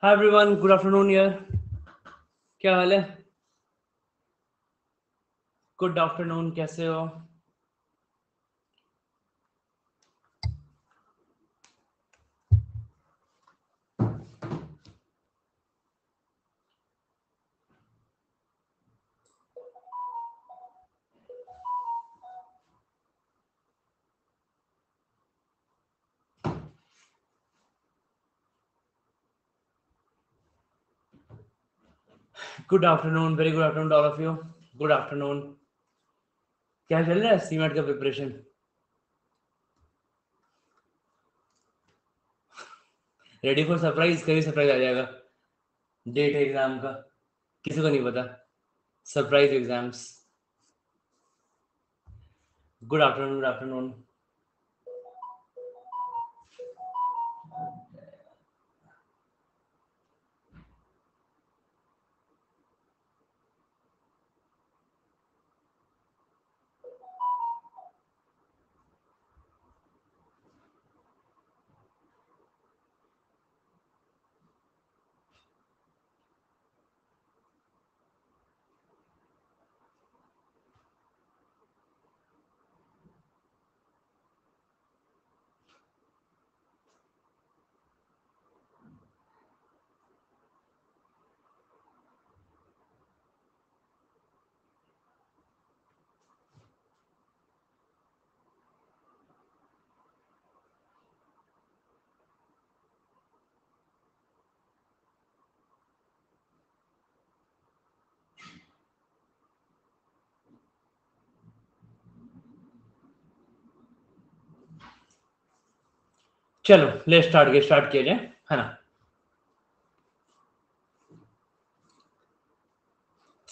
Hi everyone, good afternoon यार। क्या हाल है? गुड आफ्टरनून, कैसे हो? Good afternoon, very good afternoon all of you. Good afternoon. क्या चल रहा है सीमेंट का प्रिपरेशन? Ready for surprise? कभी सरप्राइज आ जाएगा। डेट है एग्जाम का, किसी को नहीं पता। Surprise exams. Good afternoon, good afternoon. चलो ले स्टार्ट किया जाए, है ना।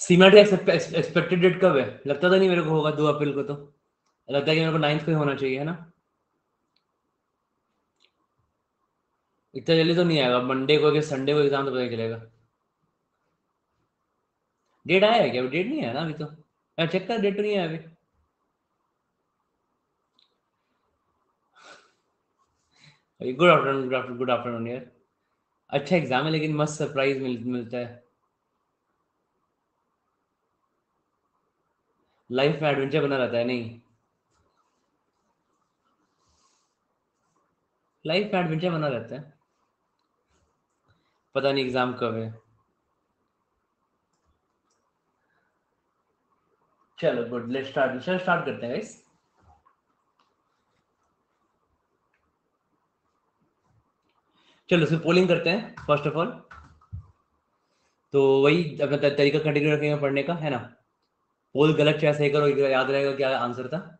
सीमेंट का एक्सपेक्टेड डेट कब है? लगता तो नहीं मेरे को होगा 2 अप्रैल को, तो लगता है कि मेरे को 9th को ही होना चाहिए, है ना। इतना जल्दी तो नहीं आएगा, मंडे को कि संडे को एग्जाम तो पता ही चलेगा। डेट आया है क्या? डेट नहीं आया ना अभी तो। मैं चेक कर, डेट तो नहीं आया अभी। गुड आफ्टरनून, गुड आफ्टरनून यार। अच्छा एग्जाम है, लेकिन मस्त सरप्राइज मिलता है। लाइफ में एडवेंचर बना रहता है नहीं। लाइफ में एडवेंचर बना रहता है। पता नहीं एग्जाम कब है। चलो गुड, लेट्स स्टार्ट। चलो स्टार्ट करते हैं गाइस। चलो फिर पोलिंग करते हैं फर्स्ट ऑफ ऑल। तो वही अपना तरीका कंटिन्यू रखेंगे पढ़ने का, है ना। पोल गलत चाहे सही करो, याद रहेगा क्या आंसर था।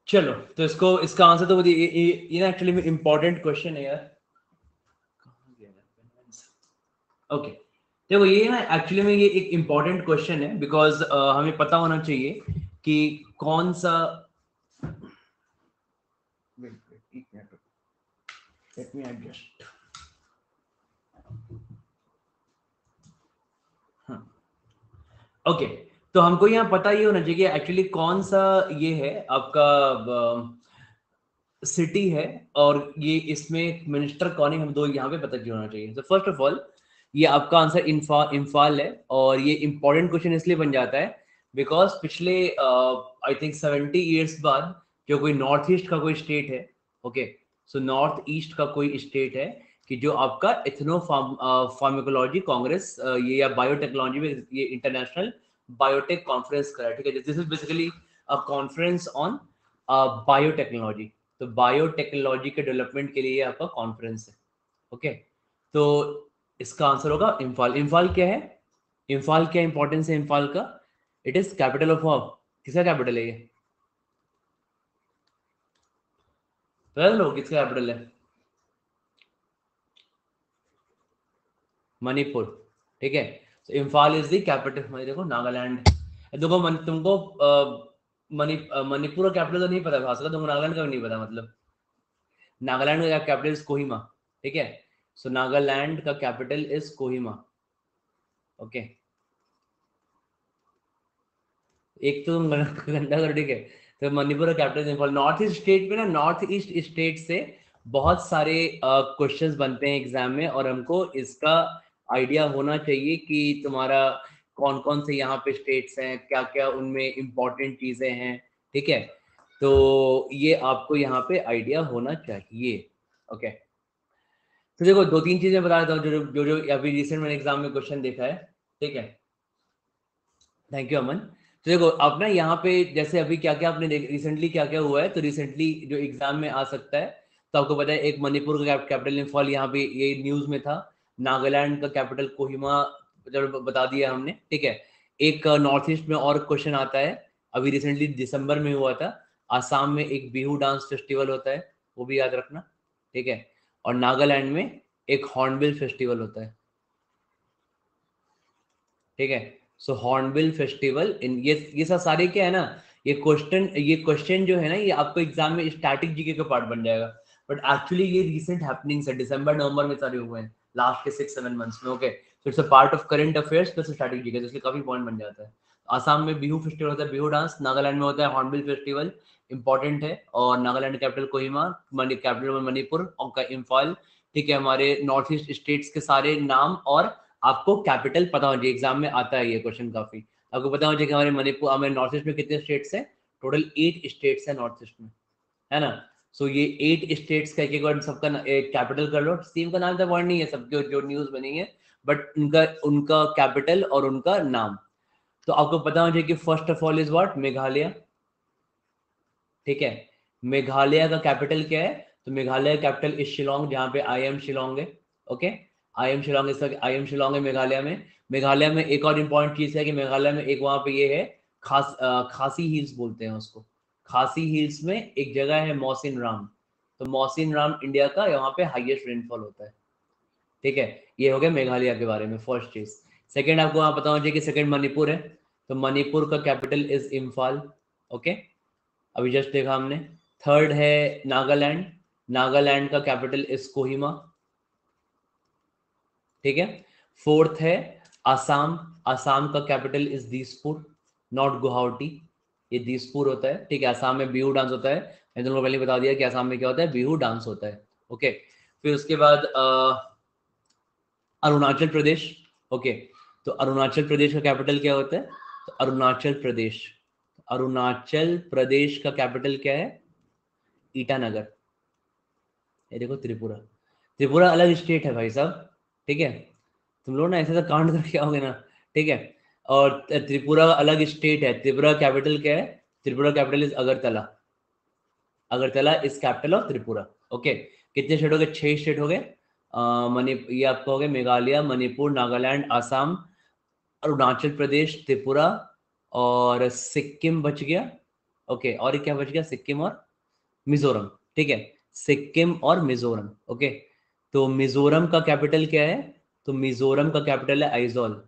चलो तो इसका आंसर तो ये ना एक्चुअली में इंपॉर्टेंट क्वेश्चन है यार। ओके, देखो ये ना एक्चुअली में ये एक इम्पॉर्टेंट क्वेश्चन है, बिकॉज हमें पता होना चाहिए कि कौन सा। Let me adjust. ओके, तो हमको यहाँ पता ये होना चाहिए कि एक्चुअली कौन सा ये है आपका सिटी है, और ये इसमें मिनिस्टर कौन है, हम दो यहाँ पे पता क्यों होना चाहिए। तो फर्स्ट ऑफ ऑल ये आपका आंसर इम्फाल है, और ये इंपॉर्टेंट क्वेश्चन इसलिए बन जाता है बिकॉज पिछले आई थिंक 70 ईयर्स बाद जो कोई नॉर्थ ईस्ट का कोई स्टेट है, ओके, सो नॉर्थ ईस्ट का कोई स्टेट है कि जो आपका इथनो फार्माकोलॉजी कांग्रेस ये या बायोटेक्नोलॉजी में ये इंटरनेशनल बायोटेक कॉन्फ्रेंस करा है, ठीक है। This is basically a conference on biotechnology. तो बायोटेक्नोलॉजी के डेवलपमेंट के लिए आपका कॉन्फ्रेंस है, ओके। तो इसका आंसर होगा इम्फाल। इम्फाल क्या है? इम्फाल क्या इंपॉर्टेंस है इम्फाल का? इट इज कैपिटल ऑफ किसका कैपिटल है ये? पता लो किसका कैपिटल है? मणिपुर, ठीक है। तो इम्फाल इज द कैपिटल। देखो नागालैंड, देखो तुमको मणिपुर का कैपिटल तो नहीं पता भाषा का, तुमको नागालैंड का भी नहीं पता मतलब। नागालैंड का कैपिटल इज कोहिमा, ठीक है। सो नागालैंड का कैपिटल इज कोहिमा, ओके। एक तो तुम गंदा कर, ठीक है। तो मणिपुर का capital Imphal. North east state में ना, नॉर्थ ईस्ट स्टेट से बहुत सारे क्वेश्चंस बनते हैं एग्जाम में, और हमको इसका आइडिया होना चाहिए कि तुम्हारा कौन कौन से यहाँ पे स्टेट्स हैं, क्या क्या उनमें इंपॉर्टेंट चीजें हैं, ठीक है। तो ये आपको यहाँ पे आइडिया होना चाहिए, ओके। तो देखो दो तीन चीजें बता देता हूँ जो जो जो अभी रिसेंट मैंने एग्जाम में क्वेश्चन देखा है, ठीक है। थैंक यू अमन। तो देखो अब ना यहाँ पे जैसे अभी क्या क्या आपने रिसेंटली क्या क्या हुआ है, तो रिसेंटली जो एग्जाम में आ सकता है, तो आपको पता है एक मणिपुर का कैपिटल इम्फाल यहाँ पे ये न्यूज में था। नागालैंड का कैपिटल कोहिमा जब बता दिया हमने, ठीक है। एक नॉर्थ ईस्ट में और क्वेश्चन आता है, अभी रिसेंटली दिसंबर में हुआ था, आसाम में एक बिहू डांस फेस्टिवल होता है, वो भी याद रखना, ठीक है। और नागालैंड में एक हॉर्नबिल फेस्टिवल होता है, ठीक है। सो हॉर्नबिल फेस्टिवल इन ये सब सारे क्या है ना, ये क्वेश्चन जो है ना, ये आपको एग्जाम में स्टैटिक जीके का पार्ट बन जाएगा। बट एक्चुअली ये रिसेंट हैपनिंग्स है, दिसंबर नवंबर में सारे हुए हैं, लास्ट के 6-7 मंथ्स में, okay. So it's a part of current affairs plus static GK, तो इसलिए काफी पॉइंट बन जाता है। आसाम में बिहू फेस्टिवल होता है, बिहू डांस। नागालैंड में होता है हॉर्नबिल फेस्टिवल, इंपॉर्टेंट है। और नागालैंड कैपिटल कोहिमा, कैपिटल मणिपुर और इम्फाल, ठीक है। हमारे नॉर्थ ईस्ट स्टेट्स के सारे नाम, और आपको कैपिटल पता होना चाहिए, एग्जाम में आता है ये क्वेश्चन काफी। आपको पता होना चाहिए कि हमारे मणिपुर, हमारे नॉर्थ ईस्ट में कितने स्टेट्स हैं, टोटल 8 स्टेट्स हैं नॉर्थ ईस्ट में, है ना। सो ये 8 स्टेट्स का एक बार सबका एक कैपिटल कर लो, सीएम का नाम तो पॉइंट नहीं है, सबके जो न्यूज बनी है, बट उनका उनका कैपिटल और उनका नाम। तो आपको पता होना चाहिए कि first of all is what, Meghalaya, ठीक है। मेघालय का कैपिटल क्या है? तो मेघालय कैपिटल इज शिलोंग, जहां पे आई एम शिलोंग है, ओके। आई एम शिलोंग इस आई एम शिलोंग है मेघालय में। मेघालय में एक और इम्पॉर्टेंट चीज है कि मेघालय में एक वहां पे ये है, खासी हिल्स बोलते हैं उसको। खासी हिल्स में एक जगह है मौसिन राम, तो मौसिन राम इंडिया का यहाँ पे हाईएस्ट रेनफॉल होता है, ठीक है। ये हो गया मेघालय के बारे में फर्स्ट चीज। सेकंड आपको वहां पता होना चाहिए कि सेकंड मणिपुर है, तो मणिपुर का कैपिटल इज इम्फाल, ओके। अभी जस्ट देखा हमने। थर्ड है नागालैंड, नागालैंड का कैपिटल इज कोहिमा, ठीक है। फोर्थ है आसाम, आसाम का capital is Dispur, not Guwahati, ये दिसपुर होता है, ठीक है। आसाम में बिहू डांस होता है, मैंने तुमको पहले बता दिया कि आसाम में क्या होता है, बिहू डांस होता है, ओके। फिर उसके बाद अरुणाचल प्रदेश, ओके। तो अरुणाचल प्रदेश का कैपिटल क्या होता है? तो अरुणाचल प्रदेश, अरुणाचल प्रदेश का कैपिटल क्या है? ईटानगर। ये देखो त्रिपुरा, त्रिपुरा अलग स्टेट है भाई साहब, ठीक है। तुम लोग ना ऐसे तो कांड करके आओगे ना, ठीक है। और त्रिपुरा अलग स्टेट है। त्रिपुरा कैपिटल क्या है? Tripura capital is Agartala, Agartala is capital of Tripura, okay. कितने स्टेट हो गए? 6 स्टेट हो गए। ये आपको हो गए मेघालय, मणिपुर, नागालैंड, आसाम, अरुणाचल प्रदेश, त्रिपुरा और सिक्किम बच गया, ओके। और क्या बच गया? सिक्किम और मिजोरम, ठीक है। सिक्किम और मिजोरम, ओके। तो मिजोरम का कैपिटल क्या है? तो मिजोरम का कैपिटल है आइजोल।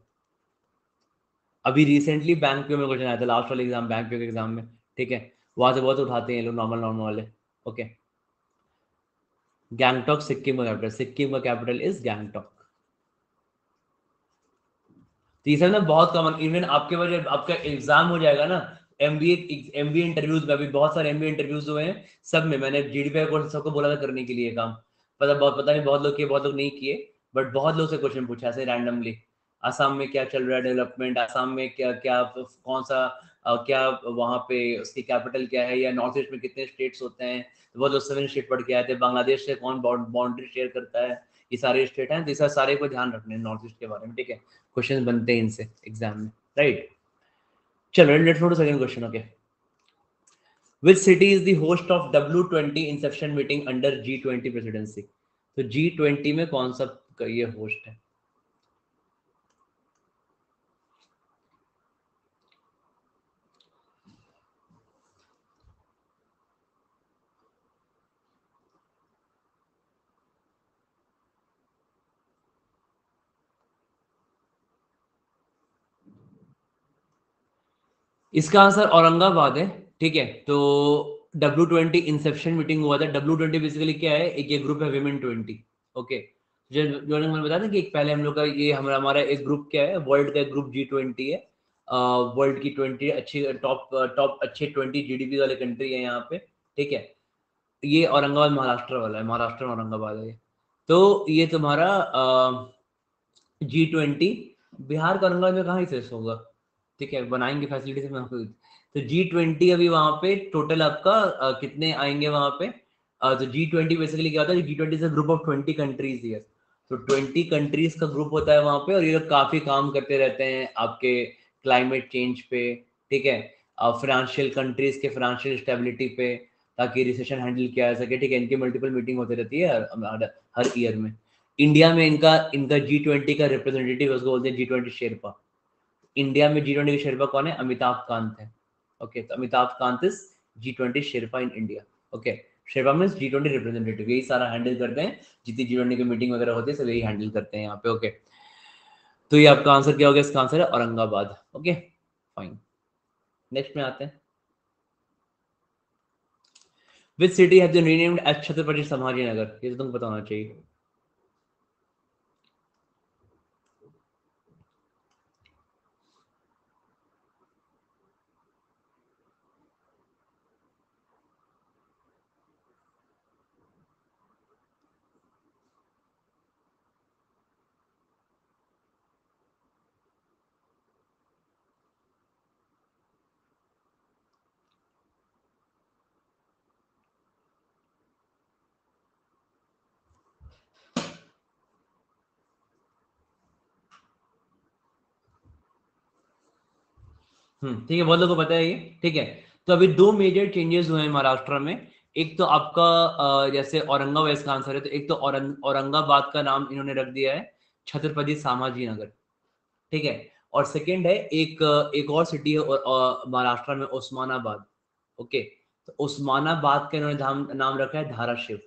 अभी रिसेंटली बैंक पे में क्वेश्चन आया था, लास्ट वाले एग्जाम, बैंक पे के एग्जाम में, ठीक है। वहां से बहुत उठाते हैं लोग, नॉर्मल नॉर्मल वाले, ओके। गैंगटॉक सिक्किम का कैपिटल, सिक्किम का कैपिटल इज गैंगटॉक। तो ये सब ना बहुत कॉमन, इवन आपके वजह आपका एग्जाम हो जाएगा ना, एमबीए इंटरव्यूज में, अभी बहुत सारे एमबीए इंटरव्यूज हुए हैं, सब में मैंने जीडीपी कोर्स सबको बोला था करने के लिए काम। पता नहीं बहुत लोग किए, बहुत लोग नहीं किए, बट बहुत लोग से क्वेश्चन पूछा ऐसे रैंडमली। आसाम में क्या चल रहा है डेवलपमेंट, आसाम में क्या क्या कौन सा क्या वहाँ पे उसकी कैपिटल क्या है, या नॉर्थ ईस्ट में कितने स्टेट्स होते हैं, तो बहुत लोग 7 स्टेट पढ़ के आए थे। बांग्लादेश से कौन बाउंड्री शेयर करता है, ये सारे स्टेट हैं, तो इस सारे को ध्यान रखने नॉर्थ ईस्ट के बारे में, ठीक है। क्वेश्चन बनते हैं इनसे एग्जाम में, राइट। चलो let's go to second question, okay. Which city is the host of W20 inception meeting under G20 presidency? तो G20 में कौन सा ये होस्ट है? इसका आंसर औरंगाबाद है। ठीक है, तो W20 इंसेप्शन मीटिंग हुआ था। W20 बेसिकली क्या है, एक ये ग्रुप है विमेन 20। ओके, जो जो मैंने बताया था कि एक पहले हम लोग का ये हमारा एक ग्रुप क्या है, वर्ल्ड का एक ग्रुप G20 है। वर्ल्ड की 20 अच्छी टॉप टॉप अच्छे 20 GDP वाले कंट्री है यहाँ पे। ठीक है, ये औरंगाबाद महाराष्ट्र वाला है, महाराष्ट्र में औरंगाबाद है ये। तो ये तुम्हारा G20 बिहार का औरंगाबाद में कहाँ से होगा। ठीक है, बनाएंगे फैसिलिटी से मैं आपको। तो G20 अभी वहां पे टोटल आपका कितने आएंगे वहां पे। तो G20 बेसिकली क्या होता है, G20 is group of 20 countries here. तो 20 कंट्रीज का ग्रुप होता है वहां पे, और ये लोग काफी काम करते रहते हैं आपके क्लाइमेट चेंज पे। ठीक है, फाइनेंशियल कंट्रीज के फाइनेंशियल स्टेबिलिटी पे, ताकि रिसेशन हैंडल किया जा सके। ठीक है, इनकी मल्टीपल मीटिंग होती रहती है हर ईयर में। इंडिया में इनका इनका G20 का रिप्रेजेंटेटिव उसको बोलते हैं G20 शेरपा। इंडिया में G20 के शेरपा कौन है, अमिताभ कांत है। ओके, तो Amitabh Kant is G20 Sherpa in India. Okay, Sherpa means G20 representative, यही सारा हैंडल करते हैं। जितनी G20 की मीटिंग वगैरह होती है सब यही हैंडल करते हैं यहाँ पे। ओके, तो ये आपका आंसर क्या हो गया, इसका आंसर है औरंगाबाद। ओके फाइन, नेक्स्ट में आते हैं। Which city has been renamed as Chhatrapati Sambhaji Nagar, ये तो तुमको पता होना चाहिए। ठीक है, बहुत लोगों को पता है ये। ठीक है, तो अभी दो मेजर चेंजेस हुए हैं महाराष्ट्र में। एक तो आपका जैसे औरंगाबाद इसका आंसर है, तो एक तो औरंगाबाद का नाम इन्होंने रख दिया है छत्रपति संभाजी नगर। ठीक है, और सेकंड है एक और सिटी है महाराष्ट्र में, उस्मानाबाद। ओके, तो उस्मानाबाद का इन्होंने नाम रखा है धाराशिव।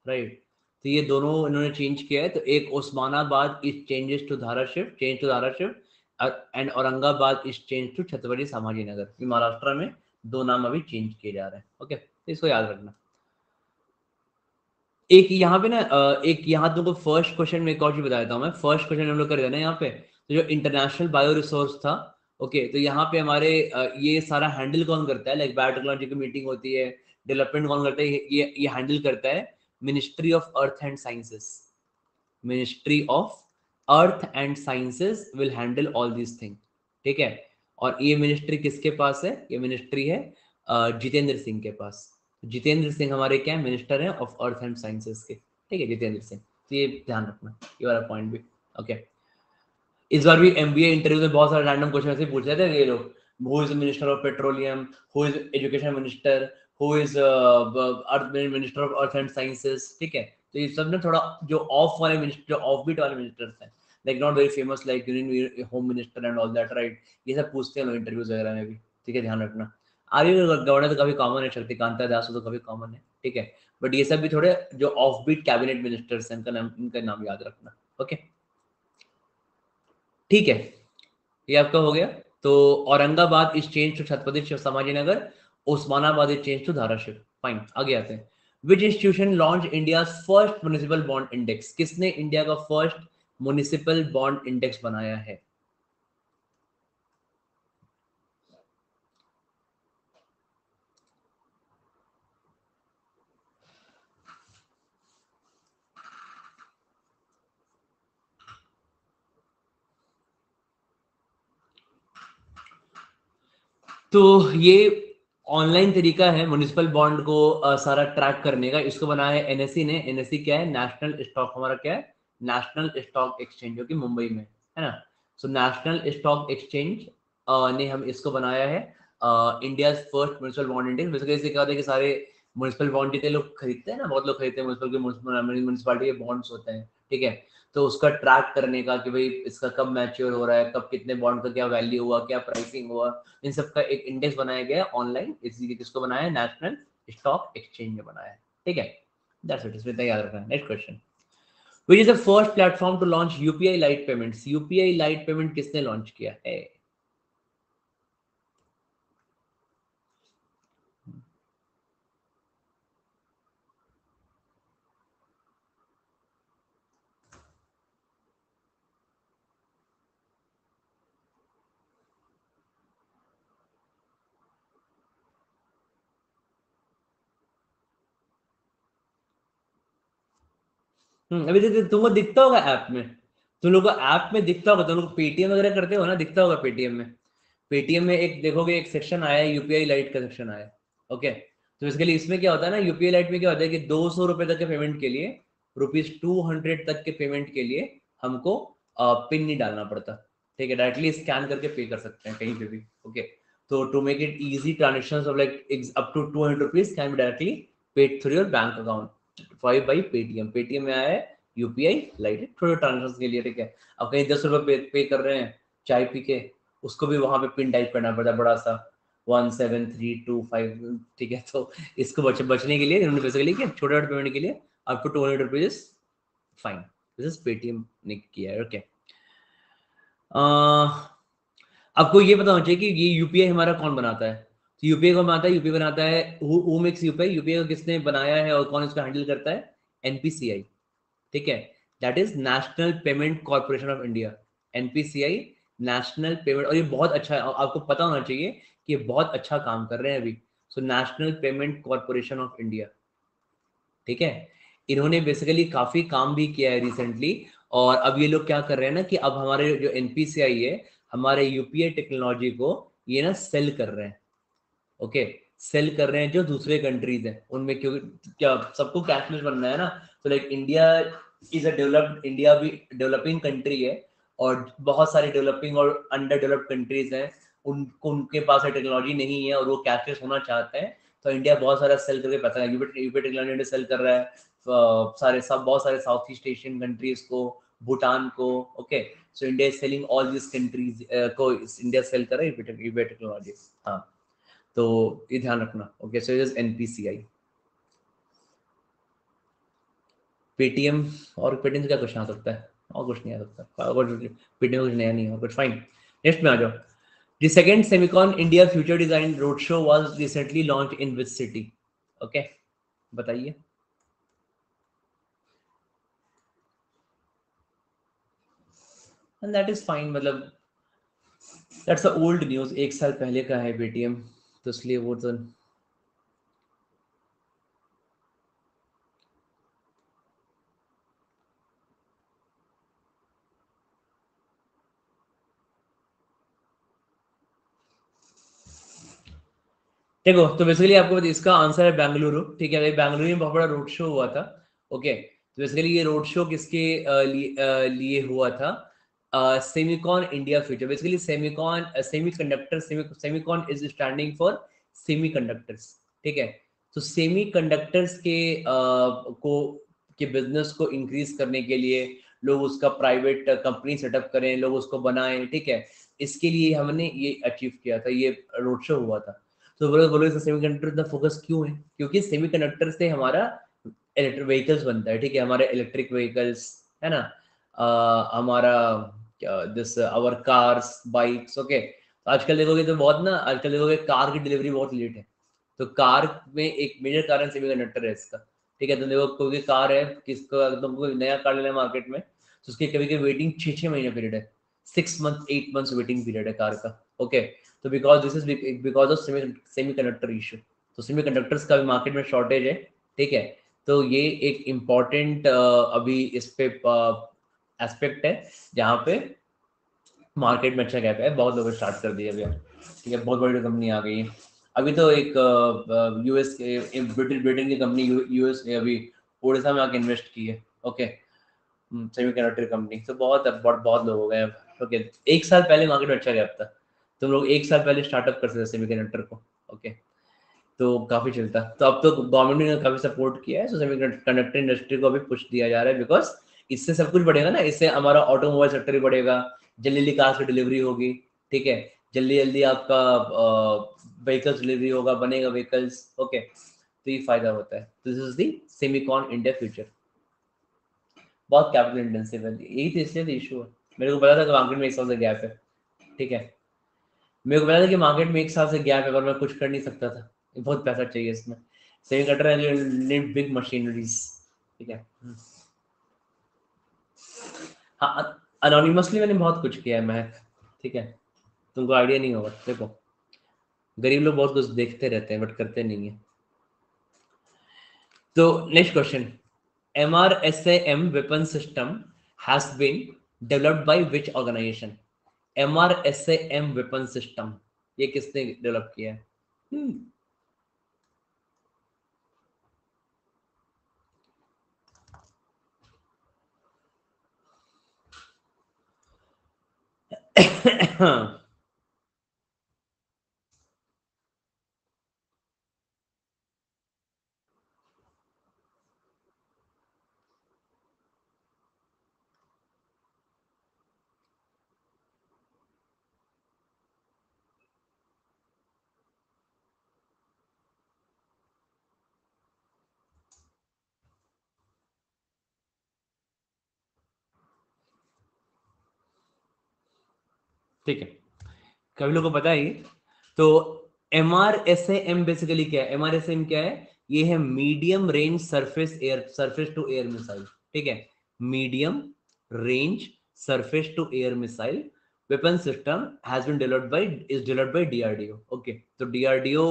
राइट, तो ये दोनों इन्होंने चेंज किया है। तो एक Osmanabad is changes to Dharashiv, change to Dharashiv, and Aurangabad is change to Chhatrapati Sambhaji Nagar. Maharashtra में दो नाम अभी चेंज किए जा रहे हैं। ओके, तो इसको याद रखना। एक यहाँ पे ना एक यहाँ तुमको फर्स्ट क्वेश्चन में एक और चीज बता देता हूँ मैं। फर्स्ट क्वेश्चन हम लोग कर देना यहाँ पे, तो जो इंटरनेशनल बायो रिसोर्स था। ओके, तो यहाँ पे हमारे ये सारा हैंडल कौन करता है, लाइक बायोटेक्नोलॉजी की मीटिंग होती है, डेवलपमेंट कौन करता है, ये हैंडल करता है ministry of earth and sciences. Ministry of earth and sciences will handle all this thing. ठीक है, और ये मिनिस्ट्री किसके पास है, ये मिनिस्ट्री है जितेंद्र सिंह के पास। जितेंद्र सिंह हमारे क्या मिनिस्टर हैं ऑफ अर्थ एंड साइंसेस के। ठीक है, जितेंद्र सिंह, तो ये ध्यान रखना, ये वाला पॉइंट भी। ओके, इस बार भी एमबीए इंटरव्यू में बहुत सारे रैंडम क्वेश्चन ऐसे पूछ रहे थे ये लोग। Who is minister of petroleum, who is education minister, who is earth minister of earth and sciences. ठीक है, तो ये सब ना थोड़ा जो ऑफ वाले मिनिस्टर, जो ऑफ बीट वाले मिनिस्टर्स हैं, like not very famous, like union home minister and all that, right. ये सब पूछते हैं लोग इंटरव्यूज वगैरह में भी। ठीक है, ध्यान रखना। आर्य गवर्नर तो काफी कॉमन है, शक्तिकांता दास तो काफी कॉमन है। ठीक है, बट ये सब भी थोड़े जो ऑफ बीट कैबिनेट मिनिस्टर्स हैं, इनका नाम याद रखना। ओके, ठीक है, ये आपका हो गया। तो Aurangabad is change to Chhatrapati Sambhaji Nagar, Osmanabad is change to Dharashiv. Fine, आगे आते हैं। Which institution launch India first municipal bond index, किसने इंडिया का फर्स्ट म्युनिसिपल बॉन्ड इंडेक्स बनाया है। तो ये ऑनलाइन तरीका है म्युनिसिपल बॉन्ड को सारा ट्रैक करने का। इसको बनाया है एनएससी ने। एनएससी क्या है, नेशनल स्टॉक, हमारा क्या है, नेशनल स्टॉक एक्सचेंज, जो कि मुंबई में है ना। सो नेशनल स्टॉक एक्सचेंज ने हम इसको बनाया है India first municipal bond index. Basically इससे क्या होता है कि सारे म्युनिसिपल बॉन्ड जितने लोग खरीदते हैं ना, बहुत लोग खरीदते हैं म्युनिसिपालिटी के बॉन्ड्स होते हैं। ठीक है, तो उसका ट्रैक करने का कि भाई इसका कब मैच्योर हो रहा है, कब कितने बॉन्ड का क्या वैल्यू हुआ, क्या प्राइसिंग हुआ, इन सब का एक इंडेक्स बनाया गया है ऑनलाइन। इसी किसको बनाया है, नेशनल स्टॉक एक्सचेंज ने बनाया है। ठीक है, दैट्स इट, इसमें याद रखना है। Next question, which is the first platform to launch UPI lite payments. UPI lite payment किसने लॉन्च किया है। अभी तुमको दिखता होगा ऐप में, तुम लोग को ऐप में दिखता होगा, तुम लोग पेटीएम वगैरह करते हो ना, दिखता होगा पेटीएम में। पेटीएम में एक देखोगे एक सेक्शन आया है, यूपीआई लाइट का सेक्शन आया है। ओके, तो बेसिकली इसमें क्या होता है ना, यूपीआई लाइट में क्या होता है कि 200 रुपए तक के पेमेंट के लिए, ₹200 तक के पेमेंट के लिए हमको पिन नहीं डालना पड़ता। ठीक है, डायरेक्टली स्कैन करके पे कर सकते हैं कहीं पे भी। ओके, तो to make it easy transaction of like up to ₹200 can be directly paid through your bank account by Paytm. Paytm में आया है यूपीआई लाइट थोड़े ट्रांजेक्शन के लिए। ठीक है, अब कहीं 10 रुपए पे कर रहे हैं चाय पी के, उसको भी वहां पे पिन टाइप करना पड़ता है बड़ा सा 17325। ठीक है, तो इसको बचने के लिए इन्होंने बेसिकली क्या, छोटे छोटे पेमेंट के लिए up to ₹200 fine. This is Paytm ने किया है। ओके, आपको ये पता होना चाहिए कि ये यूपीआई हमारा कौन बनाता है। तो यूपीआई कौन बनाता है, यूपीआई बनाता है हु मेक्स यूपीआई, यूपीआई को किसने बनाया है और कौन इसको हैंडल करता है, एनपीसीआई। ठीक है, that is national payment corporation of India, NPCI, national payment. और ये बहुत अच्छा है, आपको पता होना चाहिए कि ये बहुत अच्छा काम कर रहे हैं अभी। So national payment corporation of India, ठीक है, इन्होंने बेसिकली काफी काम भी किया है रिसेंटली। और अब ये लोग क्या कर रहे हैं ना कि अब हमारे जो एनपीसीआई है, हमारे यूपीआई टेक्नोलॉजी को ये ना सेल कर रहे हैं। ओके, सेल कर रहे हैं जो दूसरे कंट्रीज हैं उनमें, क्योंकि क्या सबको कैशलेस बनना है ना। तो like India is a developed, India भी डेवलपिंग कंट्री है, और बहुत सारे डेवलपिंग और अंडर डेवलप्ड कंट्रीज हैं, उनको उनके पास टेक्नोलॉजी नहीं है और वो कैशलेस होना चाहते हैं। तो इंडिया बहुत सारा सेल करके पैसा, यूपी टेक्नोलॉजी सेल कर रहा है सारे सब बहुत सारे साउथ ईस्ट एशियन कंट्रीज को, भूटान को। Okay, so India is selling all this countries को, इंडिया सेल कर रहा है यूपी टेक्नोलॉजी। हाँ, तो ये ध्यान रखना। Okay, so it is NPCI. Paytm, और पेटीएम से क्या क्वेश्चन आ सकता है, और कुछ नहीं आ सकता, और पेटीएम कुछ नया नहीं है और कुछ। फाइन, नेक्स्ट में आ जाओ। The second Semicon India Future Design Roadshow was recently launched in which city? Okay, बताइए। And that is fine, मतलब that's a old news, एक साल पहले का है पेटीएम, तो इसलिए वो तो देखो। तो बेसिकली आपको इसका आंसर है बेंगलुरु। ठीक है, बेंगलुरु में बहुत बड़ा रोड शो हुआ था। ओके, तो बेसिकली ये रोड शो किसके लिए हुआ था, Semicon India future. Basically Semicon semiconductor, Semicon is standing for semiconductors. ठीक है, तो सेमीकंडक्टर्स को के बिजनेस को इंक्रीज करने के लिए लोग उसका प्राइवेट कंपनी सेटअप करें, लोग उसको बनाएं। ठीक है, इसके लिए हमने ये अचीव किया था, ये रोड शो हुआ था। तो बोलो बोलो सेमीकंडक्टर इतना फोकस क्यों है, क्योंकि सेमीकंडक्टर से हमारा इलेक्ट्रिक व्हीकल्स बनता है। ठीक है, हमारे इलेक्ट्रिक व्हीकल्स है ना, हमारा this our cars, bikes. Okay, तो आजकल देखोगे तो बहुत ना, आजकल देखोगे कार की डिलीवरी बहुत लेट है। तो कार में एक मेजर कारण सेमीकंडक्टर है इसका। ठीक है, तो देखो कोई कार है, किसको तुमको नया कार लेना है मार्केट में, तो उसकी कभी कभी वेटिंग 6-6 महीने पीरियड है, 6 मंथ 8 मंथ्स वेटिंग पीरियड है कार का। ओके, तो because this is because of semiconductor issue. तो सेमीकंडक्टर्स का भी मार्केट में शॉर्टेज है। ठीक है, तो ये एक इम्पॉर्टेंट अभी इस पे एस्पेक्ट है जहाँ पे मार्केट में अच्छा गैप है, बहुत लोगों ने स्टार्ट कर दिया भैया। ठीक है, बहुत बड़ी कंपनी आ गई है। अभी तो एक यूएस के ब्रिटेन की कंपनी यूएस ने अभी उड़ीसा में आके इन्वेस्ट की है। ओके, सेमीकंडक्टर कंपनी, तो बहुत लोग हो गए। ओके, एक साल पहले मार्केट में अच्छा गैप था, तुम लोग एक साल पहले स्टार्टअप कर सकते सेमीकंडक्टर को। ओके, तो काफी चलता। तो अब तो गवर्नमेंट ने काफी सपोर्ट किया है, सो सेमीकंडक्टर इंडस्ट्री को अभी पुश दिया जा रहा है, बिकॉज इससे सब कुछ बढ़ेगा ना, इससे हमारा ऑटोमोबाइल सेक्टर भी बढ़ेगा, जल्दी जल्दी कार की डिलीवरी होगी। ठीक है, जल्दी जल्दी आपका व्हीकल्स डिलीवरी होगा, बनेगा व्हीकल्स। ओके, तो ये फायदा होता है। This is the Semicon India future. बहुत कैपिटल इंटेंसिव है, यही तो इसलिए तो इशू है। मेरे को पता था कि मार्केट में एक साल से गैप है। ठीक है, मेरे को पता था कि मार्केट में एक साल से गैप है, पर मैं कुछ कर नहीं सकता था, बहुत पैसा चाहिए इसमें। Semi cutter need big machineries. ठीक है, हाँ, अनोनिमसली मैंने बहुत कुछ किया है महक। ठीक है, तुमको आइडिया नहीं होगा। देखो, गरीब लोग बहुत कुछ देखते रहते हैं बट करते नहीं है। तो next question, MRSAM weapon system has been developed by which organization? MRSAM weapon system ये किसने डेवलप किया है? ठीक है, कभी लोगों को पता है ये? तो MRSAM बेसिकली क्या है? MRSAM क्या है? ये है medium range surface to air missile. ठीक है, medium range surface to air missile weapon system has been developed by DRDO। Okay, तो DRDO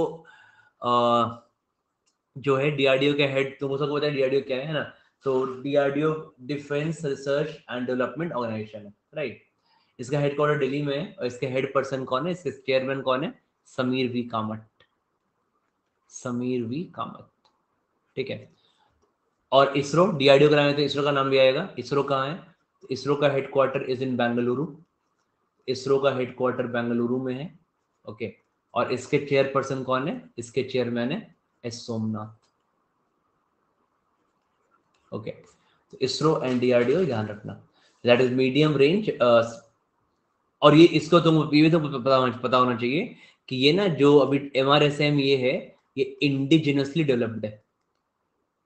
जो है, DRDO के हेड, तो सबको पता है DRDO क्या है ना? तो DRDO defence research and development organisation है, राइट? इसका हेडक्वार्टर दिल्ली में है और इसके हेड पर्सन कौन है, इसके चेयरमैन कौन है? समीर वी कामत। समीर वी कामत, ठीक है। और इसरो, DRDO कराने तो इसरो का नाम भी आएगा। इसरो कहाँ है? इसरो का headquarter is in Bengaluru. ISRO का हेडक्वार्टर बेंगलुरु में है, ओके। और इसके चेयरपर्सन कौन है? इसके चेयरमैन है एस सोमनाथ, ओके। तो इसरो एंड DRDO ध्यान रखना, दैट इज मीडियम रेंज। और ये इसको तुम ये भी तो पता होना चाहिए कि ये ना जो अभी MRSAM ये है, ये इंडिजिनसली डेवलप्ड है।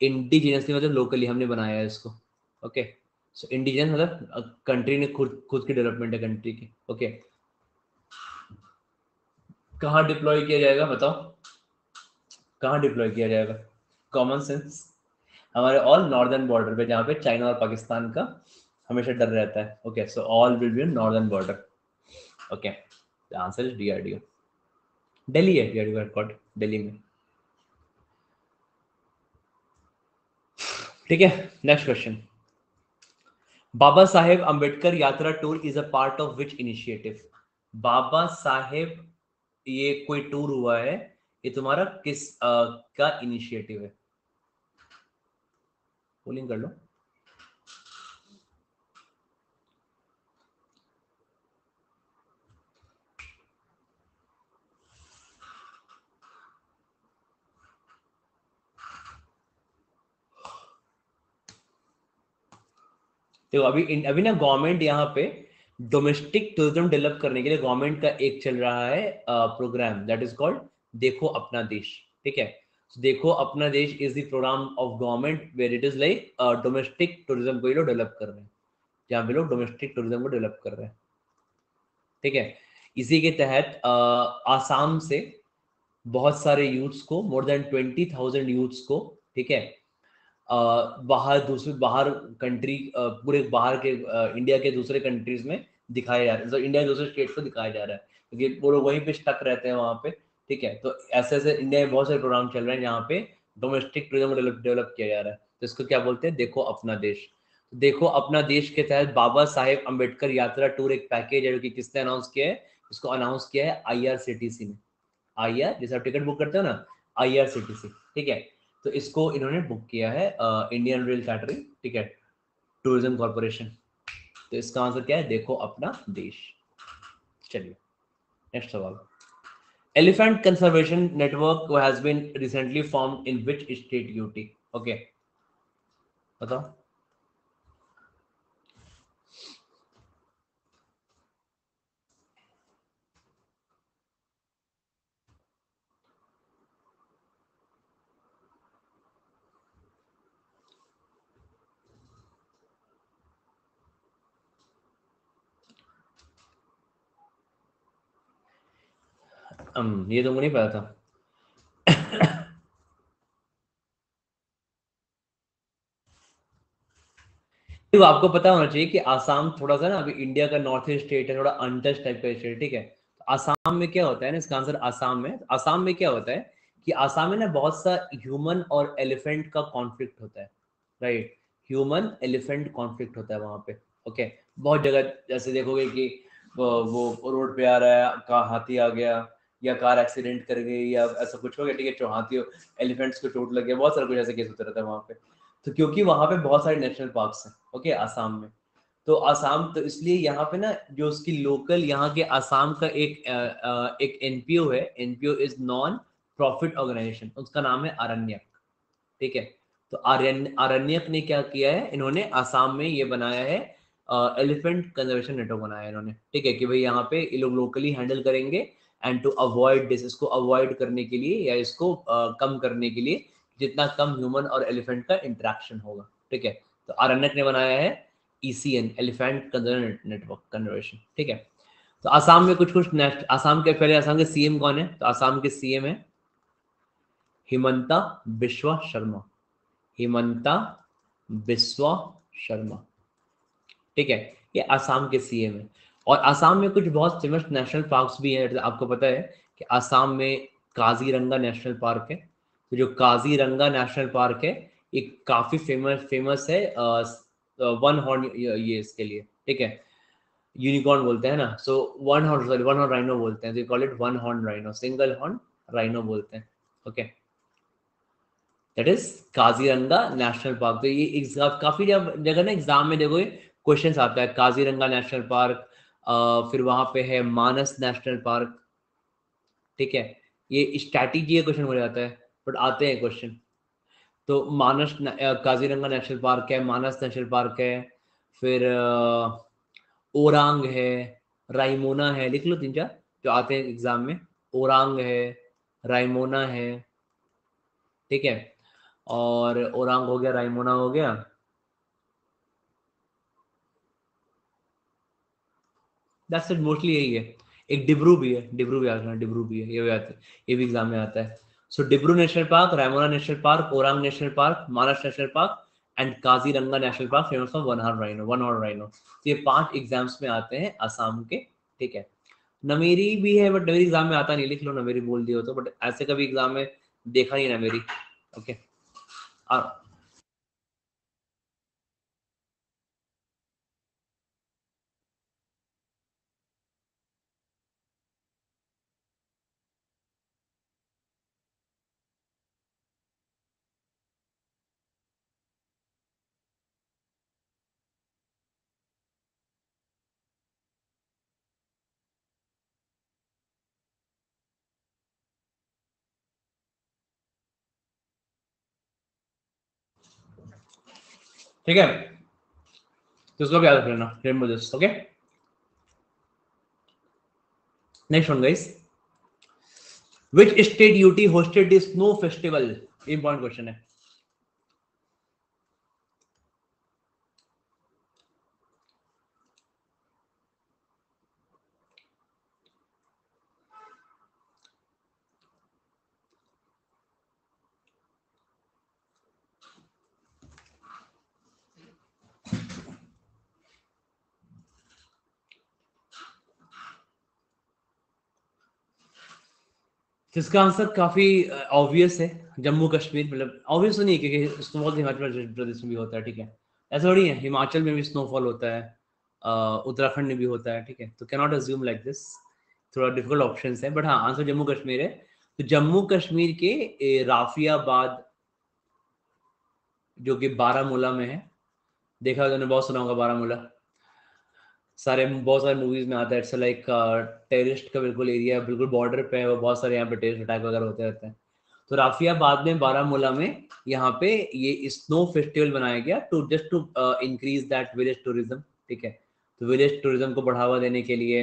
इंडिजिनसली मतलब लोकली हमने बनाया है इसको, ओके। सो इंडिजिनस मतलब कंट्री ने खुद खुद की डेवलपमेंट है कंट्री की, ओके। कहाँ डिप्लॉय किया जाएगा बताओ? कहाँ डिप्लॉय किया जाएगा? Common sense. हमारे ऑल नॉर्दर्न बॉर्डर पे, जहाँ पे चाइना और पाकिस्तान का हमेशा डर रहता है, okay. So all will be northern border, okay. The answer is DRDO। Delhi है DRDO हेडक्वार्टर, दिल्ली में, ठीक है। Next question, Baba Saheb Ambedkar Yatra tour is a part of which initiative? Baba Saheb ये कोई टूर हुआ है, ये तुम्हारा किस का इनिशिएटिव है? पोलिंग कर लो। देखो अभी ना गवर्नमेंट यहाँ पे डोमेस्टिक टूरिज्म डेवलप करने के लिए गवर्नमेंट का एक चल रहा है प्रोग्राम, दैट इज कॉल्ड देखो अपना देश, ठीक है। So, देखो अपना देश is the programme of government where it is like domestic tourism को ये लोग डेवलप कर रहे हैं, जहाँ पे लोग डोमेस्टिक टूरिज्म को डेवलप कर रहे हैं, ठीक है। इसी के तहत आसाम से बहुत सारे यूथ्स को, मोर देन 20,000 यूथ्स को, ठीक है, बाहर कंट्री, पूरे बाहर के इंडिया के दूसरे कंट्रीज में दिखाया जा रहा है, तो इंडिया के दूसरे स्टेट को दिखाया जा रहा है, क्योंकि वो लोग वहीं पे स्टक रहते हैं वहाँ पे, ठीक है। तो ऐसे ऐसे इंडिया में बहुत सारे प्रोग्राम चल रहे हैं जहाँ पे डोमेस्टिक टूरिज्म डेवलप किया जा रहा है, तो इसको क्या बोलते हैं? देखो अपना देश। देखो अपना देश के तहत बाबा साहेब अम्बेडकर यात्रा टूर एक पैकेज है, जो कि किसने अनाउंस किया है? इसको अनाउंस किया है IRCTC ने। IR जैसे आप टिकट बुक करते हो ना, IRCTC, ठीक है। तो इसको इन्होंने बुक किया है, इंडियन रेल कैटरिंग, ठीक है, टूरिज्म कॉर्पोरेशन। तो इसका आंसर क्या है? देखो अपना देश। चलिए नेक्स्ट सवाल, elephant conservation network has been recently formed in which state UT? Okay, बताओ। ये तुमको नहीं पता था? तो आपको पता होना चाहिए कि आसाम थोड़ा सा ना अभी इंडिया का नॉर्थ ईस्ट स्टेट है, थोड़ा अनटच टाइप का स्टेट, ठीक है। तो आसाम में क्या होता है ना, इसका आंसर आसाम में, आसाम में क्या होता है कि आसाम में ना बहुत सा ह्यूमन और एलिफेंट का कॉन्फ्लिक्ट होता है, राइट। ह्यूमन एलिफेंट कॉन्फ्लिक्ट होता है वहां पे। ओके, बहुत जगह जैसे देखोगे कि वो रोड पे आ रहा है, का हाथी आ गया या कार एक्सीडेंट कर गई या ऐसा कुछ हो गया, ठीक है, जो हाथी एलिफेंट्स को चोट लग गया, बहुत सारा कुछ ऐसे केस होता रहता है वहां पे। तो क्योंकि वहां पे बहुत सारे नेशनल पार्क्स हैं, ओके, आसाम में। तो आसाम, तो इसलिए यहाँ पे ना जो उसकी लोकल यहाँ के आसाम का एक एनपीओ है, NPO is non profit organisation, उसका नाम है आरण्यक, ठीक है। तो आरण्यक ने क्या किया है, इन्होंने आसाम में ये बनाया है, एलिफेंट कंजर्वेशन नेटवर्क बनाया है इन्होंने, ठीक है, कि भाई यहाँ पे ये लोग लोकली हैंडल करेंगे एंड टू अवॉइड दिस, इसको अवॉइड करने के लिए या इसको कम करने के लिए जितना कम ह्यूमन और एलिफेंट का इंटरेक्शन होगा, ठीक है। तो आरण्यक ने बनाया है ECN, elephant conservation network conservation, ठीक है। तो आसाम में कुछ कुछ आसाम के पहले, आसाम के सीएम कौन है, तो आसाम के सीएम है हिमंता बिश्वा शर्मा, हिमंता बिस्वा शर्मा, ठीक है। ये आसाम के सीएम है। और आसाम में कुछ बहुत फेमस नेशनल पार्क्स भी हैं, आपको पता है कि आसाम में काजीरंगा नेशनल पार्क है। तो जो काजीरंगा नेशनल पार्क है, ये काफी फेमस फेमस है वन हॉर्न, ये इसके लिए, ठीक है, यूनिकॉर्न बोलते हैं ना, so one horn, sorry, one horn rhino बोलते हैं, तो call it one horn rhino, single horn rhino बोलते हैं, okay. That is Kaziranga national park. तो ये काफी जगह ना एग्जाम में देखोगे क्वेश्चंस आता है, काजीरंगा नेशनल पार्क, फिर वहां पे है मानस नेशनल पार्क, ठीक है। ये स्ट्रैटेजी का क्वेश्चन हो जाता है, बट आते हैं क्वेश्चन। तो काजीरंगा नेशनल पार्क है, मानस नेशनल पार्क है, फिर ओरांग है, राइमोना है, लिख लो तीन चार जो आते हैं एग्जाम में। ओरांग है, राइमोना है, ठीक है, और ओरांग हो गया, राइमोना हो गया, दैट्स इट, मोस्टली यही है। एक डिब्रू भी है, डिब्रू भी आता है, डिब्रू भी है, ये भी आता है, ये भी एग्जाम में आता है। So Dibru national park, Raimona national park, Orang national park, Manas national park and Kaziranga national park famous for one horn rhino, one horn rhino. तो ये 5 एग्जाम्स में आते हैं आसाम के, ठीक है। नमेरी भी है, बट नमेरी एग्जाम में आता नहीं, लिख लो नमेरी बोल दियो तो, बट ऐसे कभी एग्जाम में देखा नहीं नमेरी, ओके। ठीक है, तो उसको भी याद रख लेना, remember this, okay. Next one guys, which state UT hosted the snow festival, important question है। जिसका आंसर काफी ऑब्वियस है, जम्मू कश्मीर, मतलब ऑब्वियस तो नहीं है क्योंकि स्नोफॉल हिमाचल प्रदेश में भी होता है, ठीक है। ऐसा थोड़ी है, हिमाचल में भी स्नोफॉल होता है, उत्तराखंड में भी होता है, ठीक है। तो कैनॉट अज्यूम लाइक दिस, थोड़ा डिफिकल्ट ऑप्शन है, बट हाँ, आंसर जम्मू कश्मीर है। तो जम्मू कश्मीर के राफियाबाद, जो कि बारामूला में है, देखा तुमने, बहुत सुना होगा बारामूला, बहुत सारे मूवीज में आता है, इट्स लाइक टेररिस्ट का बिल्कुल एरिया, बिल्कुल बॉर्डर पे है वो, बहुत सारे यहाँ पे टेररिस्ट अटैक वगैरह होते रहते हैं। तो राफियाबाद में, बारामूला में, यहाँ पे ये स्नो फेस्टिवल बनाया गया to just to increase that village tourism, ठीक है। तो विलेज टूरिज्म को बढ़ावा देने के लिए,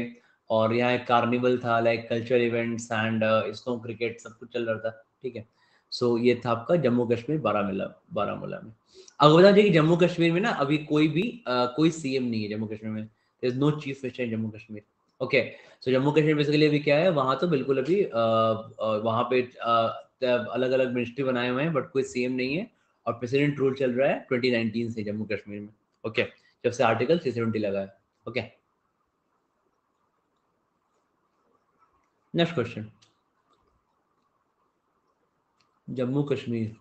और यहाँ एक कार्निवल था, like cultural events and snow cricket सब कुछ चल रहा था, ठीक है। सो ये था आपका जम्मू कश्मीर, बारामूला, बारामूला में। अब बता दें कि जम्मू कश्मीर में ना अभी कोई भी कोई सीएम नहीं है जम्मू कश्मीर में, there is no chief minister in Jammu Kashmir, okay. So Jammu Kashmir basically अभी क्या है, वहां तो बिल्कुल अभी वहां पे अलग अलग मिनिस्ट्री बनाए हुए हैं, बट कोई सीएम नहीं है। और प्रेसिडेंट रूल चल रहा है 2019 से जम्मू कश्मीर में, ओके, जब से आर्टिकल 370 लगा है, okay. Next question, Jammu Kashmir,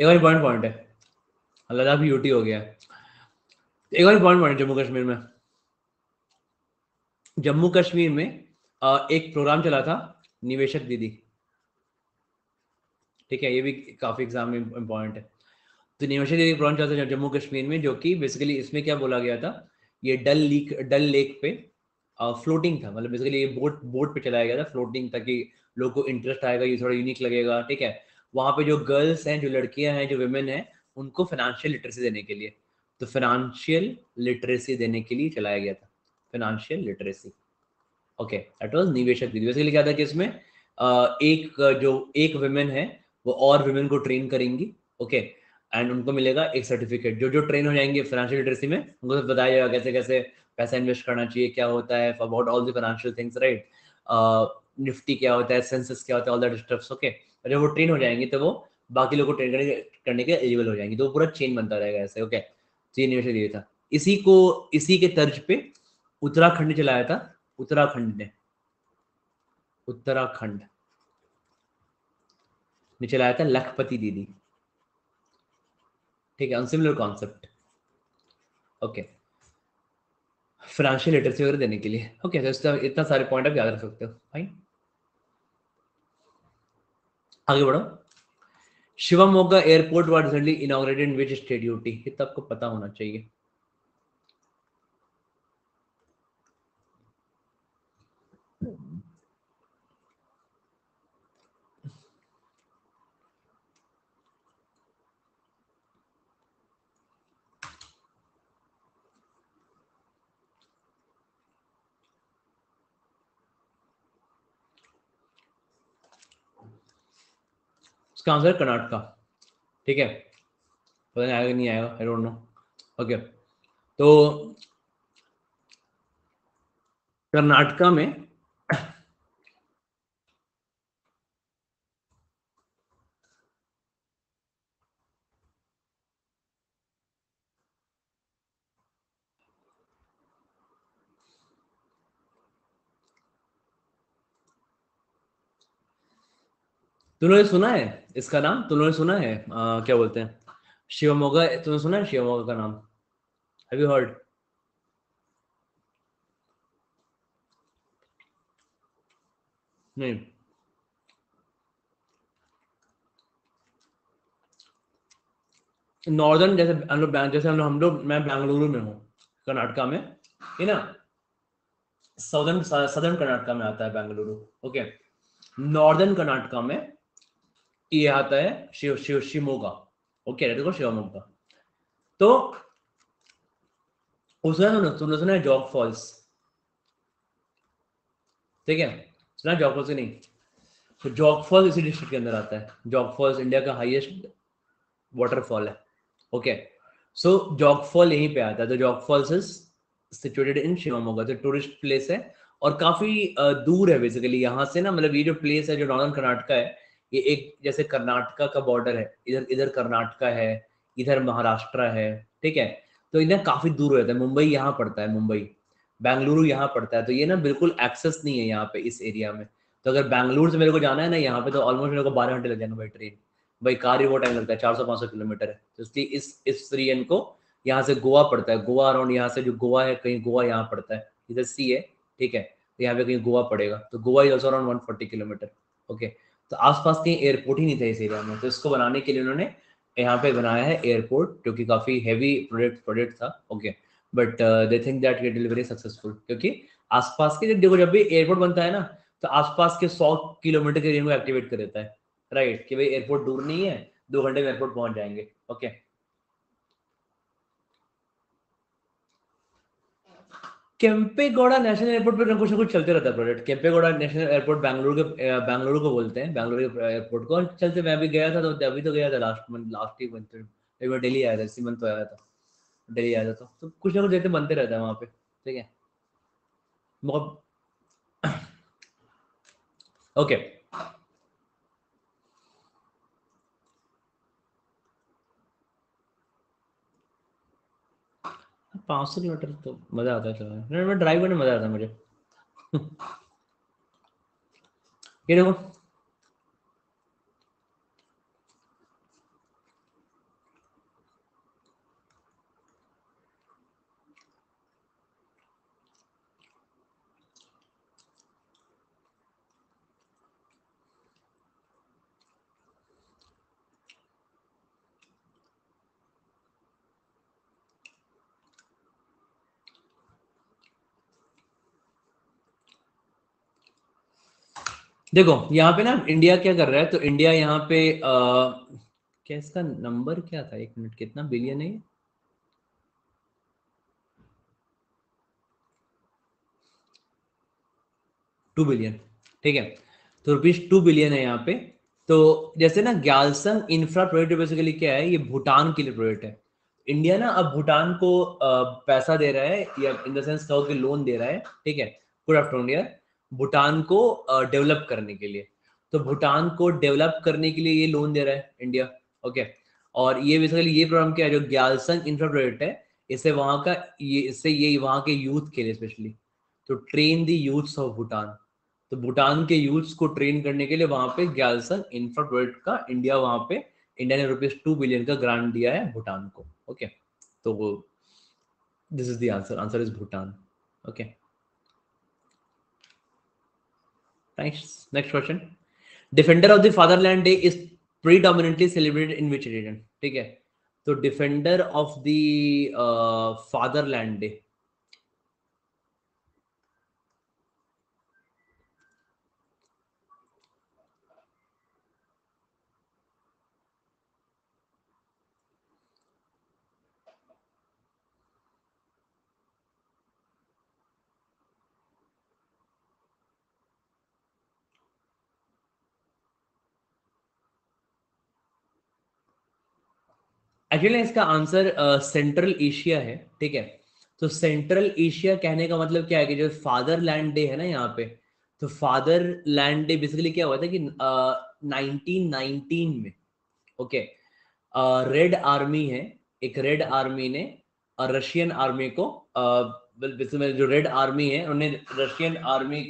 एक और इम्पोर्टेंट पॉइंट है, लद्दाख भी यूटी हो गया है। एक और इम्पोर्टेंट पॉइंट जम्मू कश्मीर में, जम्मू कश्मीर में एक प्रोग्राम चला था निवेशक दीदी, ठीक है, ये भी काफी एग्जाम में इम्पोर्टेंट है। तो निवेशक दीदी प्रोग्राम चला था जम्मू कश्मीर में, जो कि बेसिकली इसमें क्या बोला गया था, ये डल लेक पे फ्लोटिंग था, मतलब बेसिकली ये बोट पे चलाया गया था, फ्लोटिंग, ताकि लोगों को इंटरेस्ट आएगा, ये थोड़ा यूनिक लगेगा, ठीक है। वहाँ पे जो गर्ल्स हैं, जो लड़कियां हैं, जो विमेन हैं, उनको फाइनेंशियल लिटरेसी देने के लिए, तो फाइनेंशियल लिटरेसी देने के लिए चलाया गया था, financial literacy. Okay, that was निवेशक दीदी। बेसिकली क्या था कि इसमें एक विमेन है, वो और विमेन को ट्रेन करेंगी, ओके, एंड उनको मिलेगा एक सर्टिफिकेट। जो जो ट्रेन हो जाएंगे फाइनेंशियल लिटरेसी में, उनको तो बताया जाएगा कैसे कैसे पैसा इन्वेस्ट करना चाहिए, क्या होता है about all the financial things, right, Nifty क्या होता है, सेंसस क्या होता है, ऑल दैट स्टफ्स, ओके। जब वो ट्रेन हो जाएंगे तो वो बाकी लोगों को ट्रेन करने के एलिजिबल हो जाएंगी, तो वो पूरा चेन बनता रहेगा ऐसे, ओके। तो ये निवेशक दीदी था। इसी के तर्ज पे उत्तराखंड ने चलाया था, उत्तराखंड ने चलाया था लखपति दीदी, ठीक है, similar concept, okay, financial literacy वगैरह देने के लिए, ओके। तो इतना सारे पॉइंट आप याद रख सकते हो, फाइन। आगे बढ़ो। Shivamogga airport was recently inaugurated in which state, UT, ये तो आपको पता होना चाहिए। इसका आंसर कर्नाटका, ठीक है, पता नहीं आएगा नहीं आएगा, आई डोंट नो, ओके। तो कर्नाटका में तुमने सुना है इसका नाम, तुमने सुना है क्या बोलते हैं, शिवमोगा, तुमने सुना है शिवमोगा का नाम, हैव यू हर्ड? नहीं, नॉर्दर्न, जैसे हम लोग मैं बेंगलुरु में हूँ, कर्नाटका में, है ना, सदर्न कर्नाटका में आता है बेंगलुरु, ओके। नॉर्दर्न कर्नाटका में ये आता है शिवमोगा, ओके, देखो शिवमोगा। तो उसमें तुमने सुना है जॉग फॉल्स, ठीक है, सुना है जॉग फॉल्स की नहीं? तो जॉग फॉल्स इसी डिस्ट्रिक्ट के अंदर आता है, जॉग फॉल्स इंडिया का हाईएस्ट वाटरफॉल है, ओके। सो जॉग फॉल यहीं पे आता है, तो Jog falls is situated in Shivamogga, तो टूरिस्ट प्लेस है, और काफी दूर है बेसिकली यहाँ से ना, मतलब ये जो प्लेस है, जो नॉर्दर्न कर्नाटका है, ये एक जैसे कर्नाटका का बॉर्डर है, इधर इधर कर्नाटका है, इधर महाराष्ट्र है, ठीक है। तो इधर काफी दूर रहता है, मुंबई यहाँ पड़ता है, मुंबई, बेंगलुरु यहाँ पड़ता है, तो ये ना बिल्कुल एक्सेस नहीं है यहाँ पे इस एरिया में। तो अगर बैंगलोर से मेरे को जाना है ना यहाँ पे, तो ऑलमोस्ट मेरे को 12 घंटे लग जाएंगे भाई ट्रेन, भाई कार ही वो टाइम लगता है, 400-500 किलोमीटर है, तो इसलिए इस रीजन को, यहाँ से गोवा पड़ता है, गोवा अराउंड यहाँ से जो गोवा है, कहीं गोवा यहाँ पड़ता है, इधर सी है, ठीक है, तो यहाँ पे कहीं गोवा पड़ेगा, तो Goa is also around 140 kilometre, okay. तो आसपास कहीं एयरपोर्ट ही नहीं था इस एरिया में, तो इसको बनाने के लिए उन्होंने यहाँ पे बनाया है एयरपोर्ट, जो कि काफी हैवी प्रोजेक्ट था, okay. But they think that it will very successful, क्योंकि आसपास के, देखो जब भी एयरपोर्ट बनता है ना, तो आसपास के 100 किलोमीटर के एरिया को एक्टिवेट कर देता है, राइट, कि भाई एयरपोर्ट दूर नहीं है, 2 घंटे में एयरपोर्ट पहुंच जाएंगे, ओके। केम्पेगौड़ा नेशनल एयरपोर्ट पे कुछ ना कुछ चलते रहता है project, Kempegowda national airport Bengaluru को बोलते हैं, बेंगलुरु के एयरपोर्ट को, चलते, मैं भी गया था, तो अभी तो गया था लास्ट ही मंथ, एक बार दिल्ली आया था, इसी मंथ तो आया था, दिल्ली आया था, तो कुछ ना कुछ जैसे बनते रहता है वहाँ पे, ठीक है, बहुत, ओके। 500 किलोमीटर तो मजा आता है चलाने में, ड्राइव करने में मजा आता है मुझे। ये देखो, देखो यहाँ पे ना इंडिया क्या कर रहा है, तो इंडिया यहाँ पे क्या इसका नंबर क्या था, एक मिनट, कितना बिलियन है? 2 बिलियन, ठीक है। तो ₹2 बिलियन है यहाँ पे। तो जैसे ना ग्यालसंग इंफ्रा प्रोजेक्ट बेसिकली क्या है, ये भूटान के लिए प्रोजेक्ट है। इंडिया ना अब भूटान को पैसा दे रहा है, या इन द सेंस कहो कि लोन दे रहा है, ठीक है, गुड आफ्टरनून यार, भूटान को डेवलप करने के लिए। तो भूटान को डेवलप करने के लिए ये लोन दे रहा है इंडिया, ओके। और ये बेसिकली ये प्रोग्राम क्या है, जो ग्यालसंग इंफ्रा प्रोजेक्ट है, इससे वहाँ का ये वहाँ के यूथ के लिए स्पेशली, तो train the youths of Bhutan. तो भूटान के यूथ्स को ट्रेन करने के लिए वहां पे ग्यालसन इंफ्रा प्रोजेक्ट का इंडिया, वहां पे इंडिया ने ₹2 बिलियन का ग्रांट दिया है भूटान को, ओके। तो this is the answer, answer is Bhutan, okay. Thanks. Next question. Defender of the fatherland day is predominantly celebrated in which region, ठीक है। तो defender of the fatherland day, actually इसका आंसर सेंट्रल एशिया है, ठीक है। तो central Asia कहने का मतलब क्या है कि जो फादरलैंड डे है ना यहाँ पे, तो फादरलैंड डे बेसिकली क्या हुआ था कि 1919 में, ओके, रेड आर्मी है, एक रेड आर्मी ने रशियन आर्मी को बेसिकली जो रेड आर्मी है उन्हें रशियन आर्मी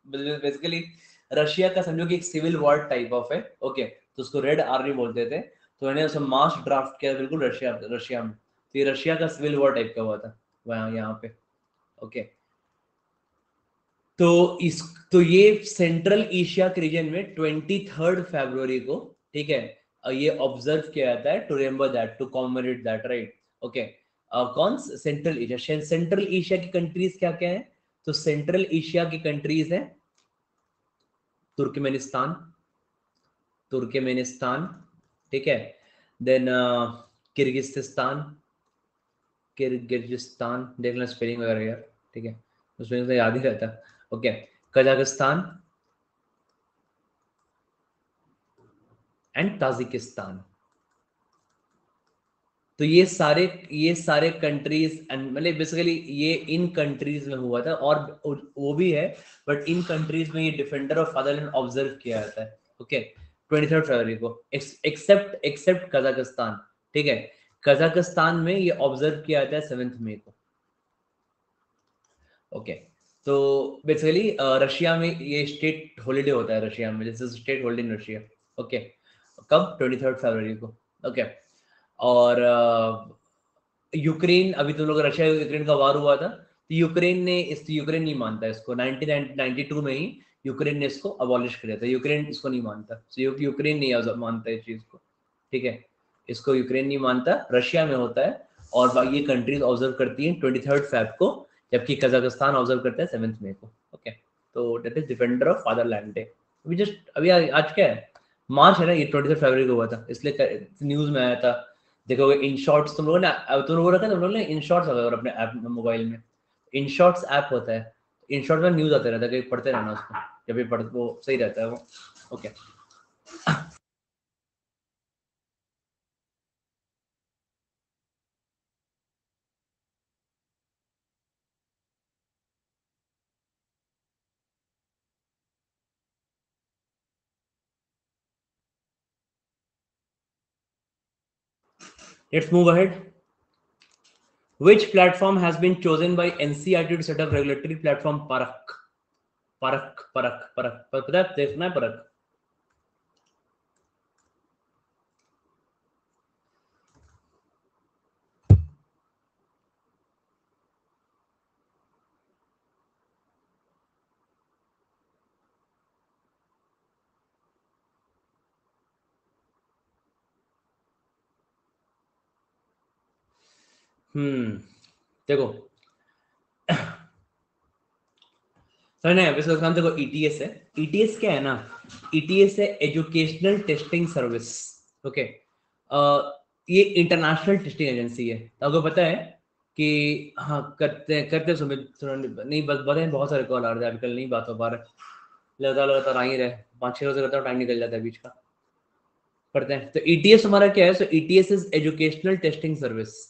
बेसिकली रशिया का समझो कि एक सिविल वॉर टाइप ऑफ है, ओके। तो उसको रेड आर्मी बोलते थे। तो इन्हें उसे मास ड्राफ्ट किया बिल्कुल रशिया रशिया में। तो ये रशिया का सिविल वॉर टाइप का हुआ था वहाँ यहाँ पे, ओके। तो इस तो ये सेंट्रल एशिया के रीजन में 23 फरवरी को, ठीक है, ये ऑब्जर्व किया जाता है to remember that, to commemorate that, right, okay. कौन सेंट्रल एशिया, सेंट्रल एशिया की कंट्रीज क्या क्या है? तो सेंट्रल एशिया की कंट्रीज है तुर्कमेनिस्तान, तुर्कमेनिस्तान, ठीक है। देन किर्गिस्तान, किर्गिस्तान देख लें स्पेलिंग वगैरह यार, ठीक है, उसमें तो याद ही रहता, ओके। Kazakhstan and Tajikistan. तो ये सारे कंट्रीज, मतलब बेसिकली ये इन कंट्रीज में हुआ था, और वो भी है, बट इन कंट्रीज में ये डिफेंडर ऑफ फादरलैंड ऑब्जर्व किया जाता है, ओके, 23 फरवरी को, एक्सेप्ट एक्सेप्ट कजाकिस्तान, ठीक है। कजाकिस्तान में ये ऑब्जर्व किया जाता है 7 मई को, ओके। तो बेसिकली रशिया में ये स्टेट हॉलीडे होता है, रशिया में जैसे state holiday in Russia, okay. कब? 23 फरवरी को, ओके। और यूक्रेन, अभी तुम लोग रशिया यूक्रेन का वार हुआ था, तो यूक्रेन नहीं मानता इसको, 1992 में ही यूक्रेन ने इसको अबॉलिश कर दिया था, यूक्रेन इसको नहीं मानता, यूक्रेन नहीं मानता इस चीज को, ठीक है। इसको यूक्रेन नहीं मानता, रशिया में होता है। और ये कंट्रीज ऑब्जर्व करती हैं 23 फेब को, जबकि कजाकिस्तान ऑब्जर्व करता है 7 मई को, ओके। तो that is defender of fatherland day. अभी आज क्या है, मार्च है ना, ये 23 फरवरी को हुआ था, इसलिए न्यूज में आया था। देखोगे इन शॉर्ट्स, तुम लोगों ने रखा, तुम लोगों ने इन शॉर्ट्स अगर अपने ऐप मोबाइल में इन शॉर्ट्स ऐप होता है, इन शॉर्ट्स में न्यूज आते रहता है, कहीं पढ़ते रहना उसको, जब भी पढ़ वो सही रहता है वो, okay. Let's move ahead. Which platform has been chosen by NCERT to set up regulatory platform Parak? परख पता है, देखना है परख। देखो समझ नहीं इसका नाम देखो ईटीएस है। ईटीएस क्या है ना, ईटीएस है एजुकेशनल टेस्टिंग सर्विस। ओके, ये इंटरनेशनल टेस्टिंग एजेंसी है। तो आपको पता है कि हाँ करते सुमित नहीं बस बताए, बहुत सारे कॉल आ रहे हैं अभी, कल नहीं बात हो पा रहा, लगातार आ ही रहे, 5-6 रोज लगातार टाइम निकल जाता है बीच का। पढ़ते हैं तो ईटीएस हमारा क्या है, so ETS is educational testing service.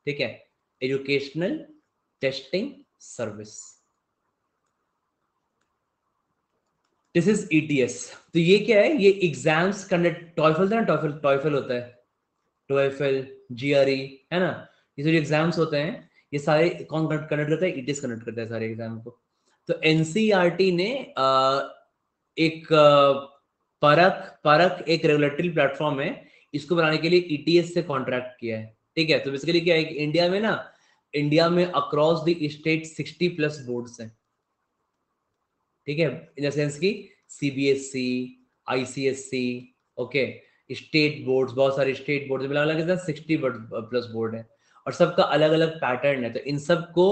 ठीक है, educational testing service, this is ETS. तो ये क्या है, ये एग्जाम्स कंडक्ट, टॉयफल था ना, टॉयफल टॉयफल होता है, टॉयफल जीआरई है ना, ये जो एग्जाम्स होते हैं ये सारे कौन कंडक्ट करता है, ईटीएस कंडक्ट करता है सारे एग्जाम को। तो एनसीईआरटी ने एक परख परख एक रेगुलेटरी प्लेटफॉर्म है, इसको बनाने के लिए ईटीएस से कॉन्ट्रैक्ट किया है। ठीक है, तो बेसिकली क्या है कि इंडिया में ना, इंडिया में अक्रॉस द स्टेट 60+ बोर्ड्स हैं। ठीक है, इन द सेंस की CBSE, ICSC, okay, state boards, बहुत सारे स्टेट बोर्ड मिला लगा 60+ बोर्ड है, और सबका अलग अलग पैटर्न है। तो इन सबको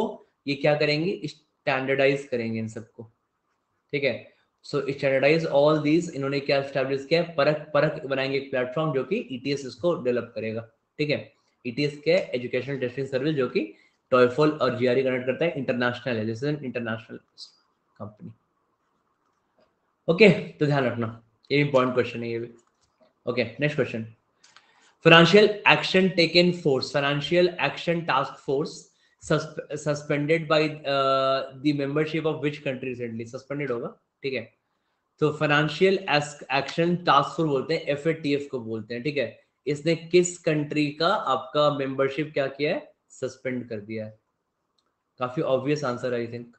ये क्या करेंगे, स्टैंडर्डाइज करेंगे इन सबको। ठीक है, सो स्टैंडर्डाइज ऑल दीज, इन्होंने क्या स्टैब्लिश किया है, परख परख बनाएंगे एक प्लेटफॉर्म जो कि ईटीएस इसको डेवलप करेगा। ठीक है, ईटीएस क्या है, एजुकेशनल टेस्टिंग सर्विस, जो कि टॉयफल और जीआरई कनेक्ट करता है, इंटरनेशनल है, this is an international company. Okay, तो ध्यान रखना, ये इंपॉर्टेंट क्वेश्चन है ये भी। Okay, next question, financial action taken force, financial action task force suspended by the membership of which country recently, suspended होगा। ठीक है, तो फाइनेंशियल एक्शन टास्क फोर्स बोलते हैं, एफएटीएफ को बोलते हैं। ठीक है, इसने किस कंट्री का आपका मेंबरशिप क्या किया है, सस्पेंड कर दिया है। काफी ऑब्वियस आंसर आई थिंक।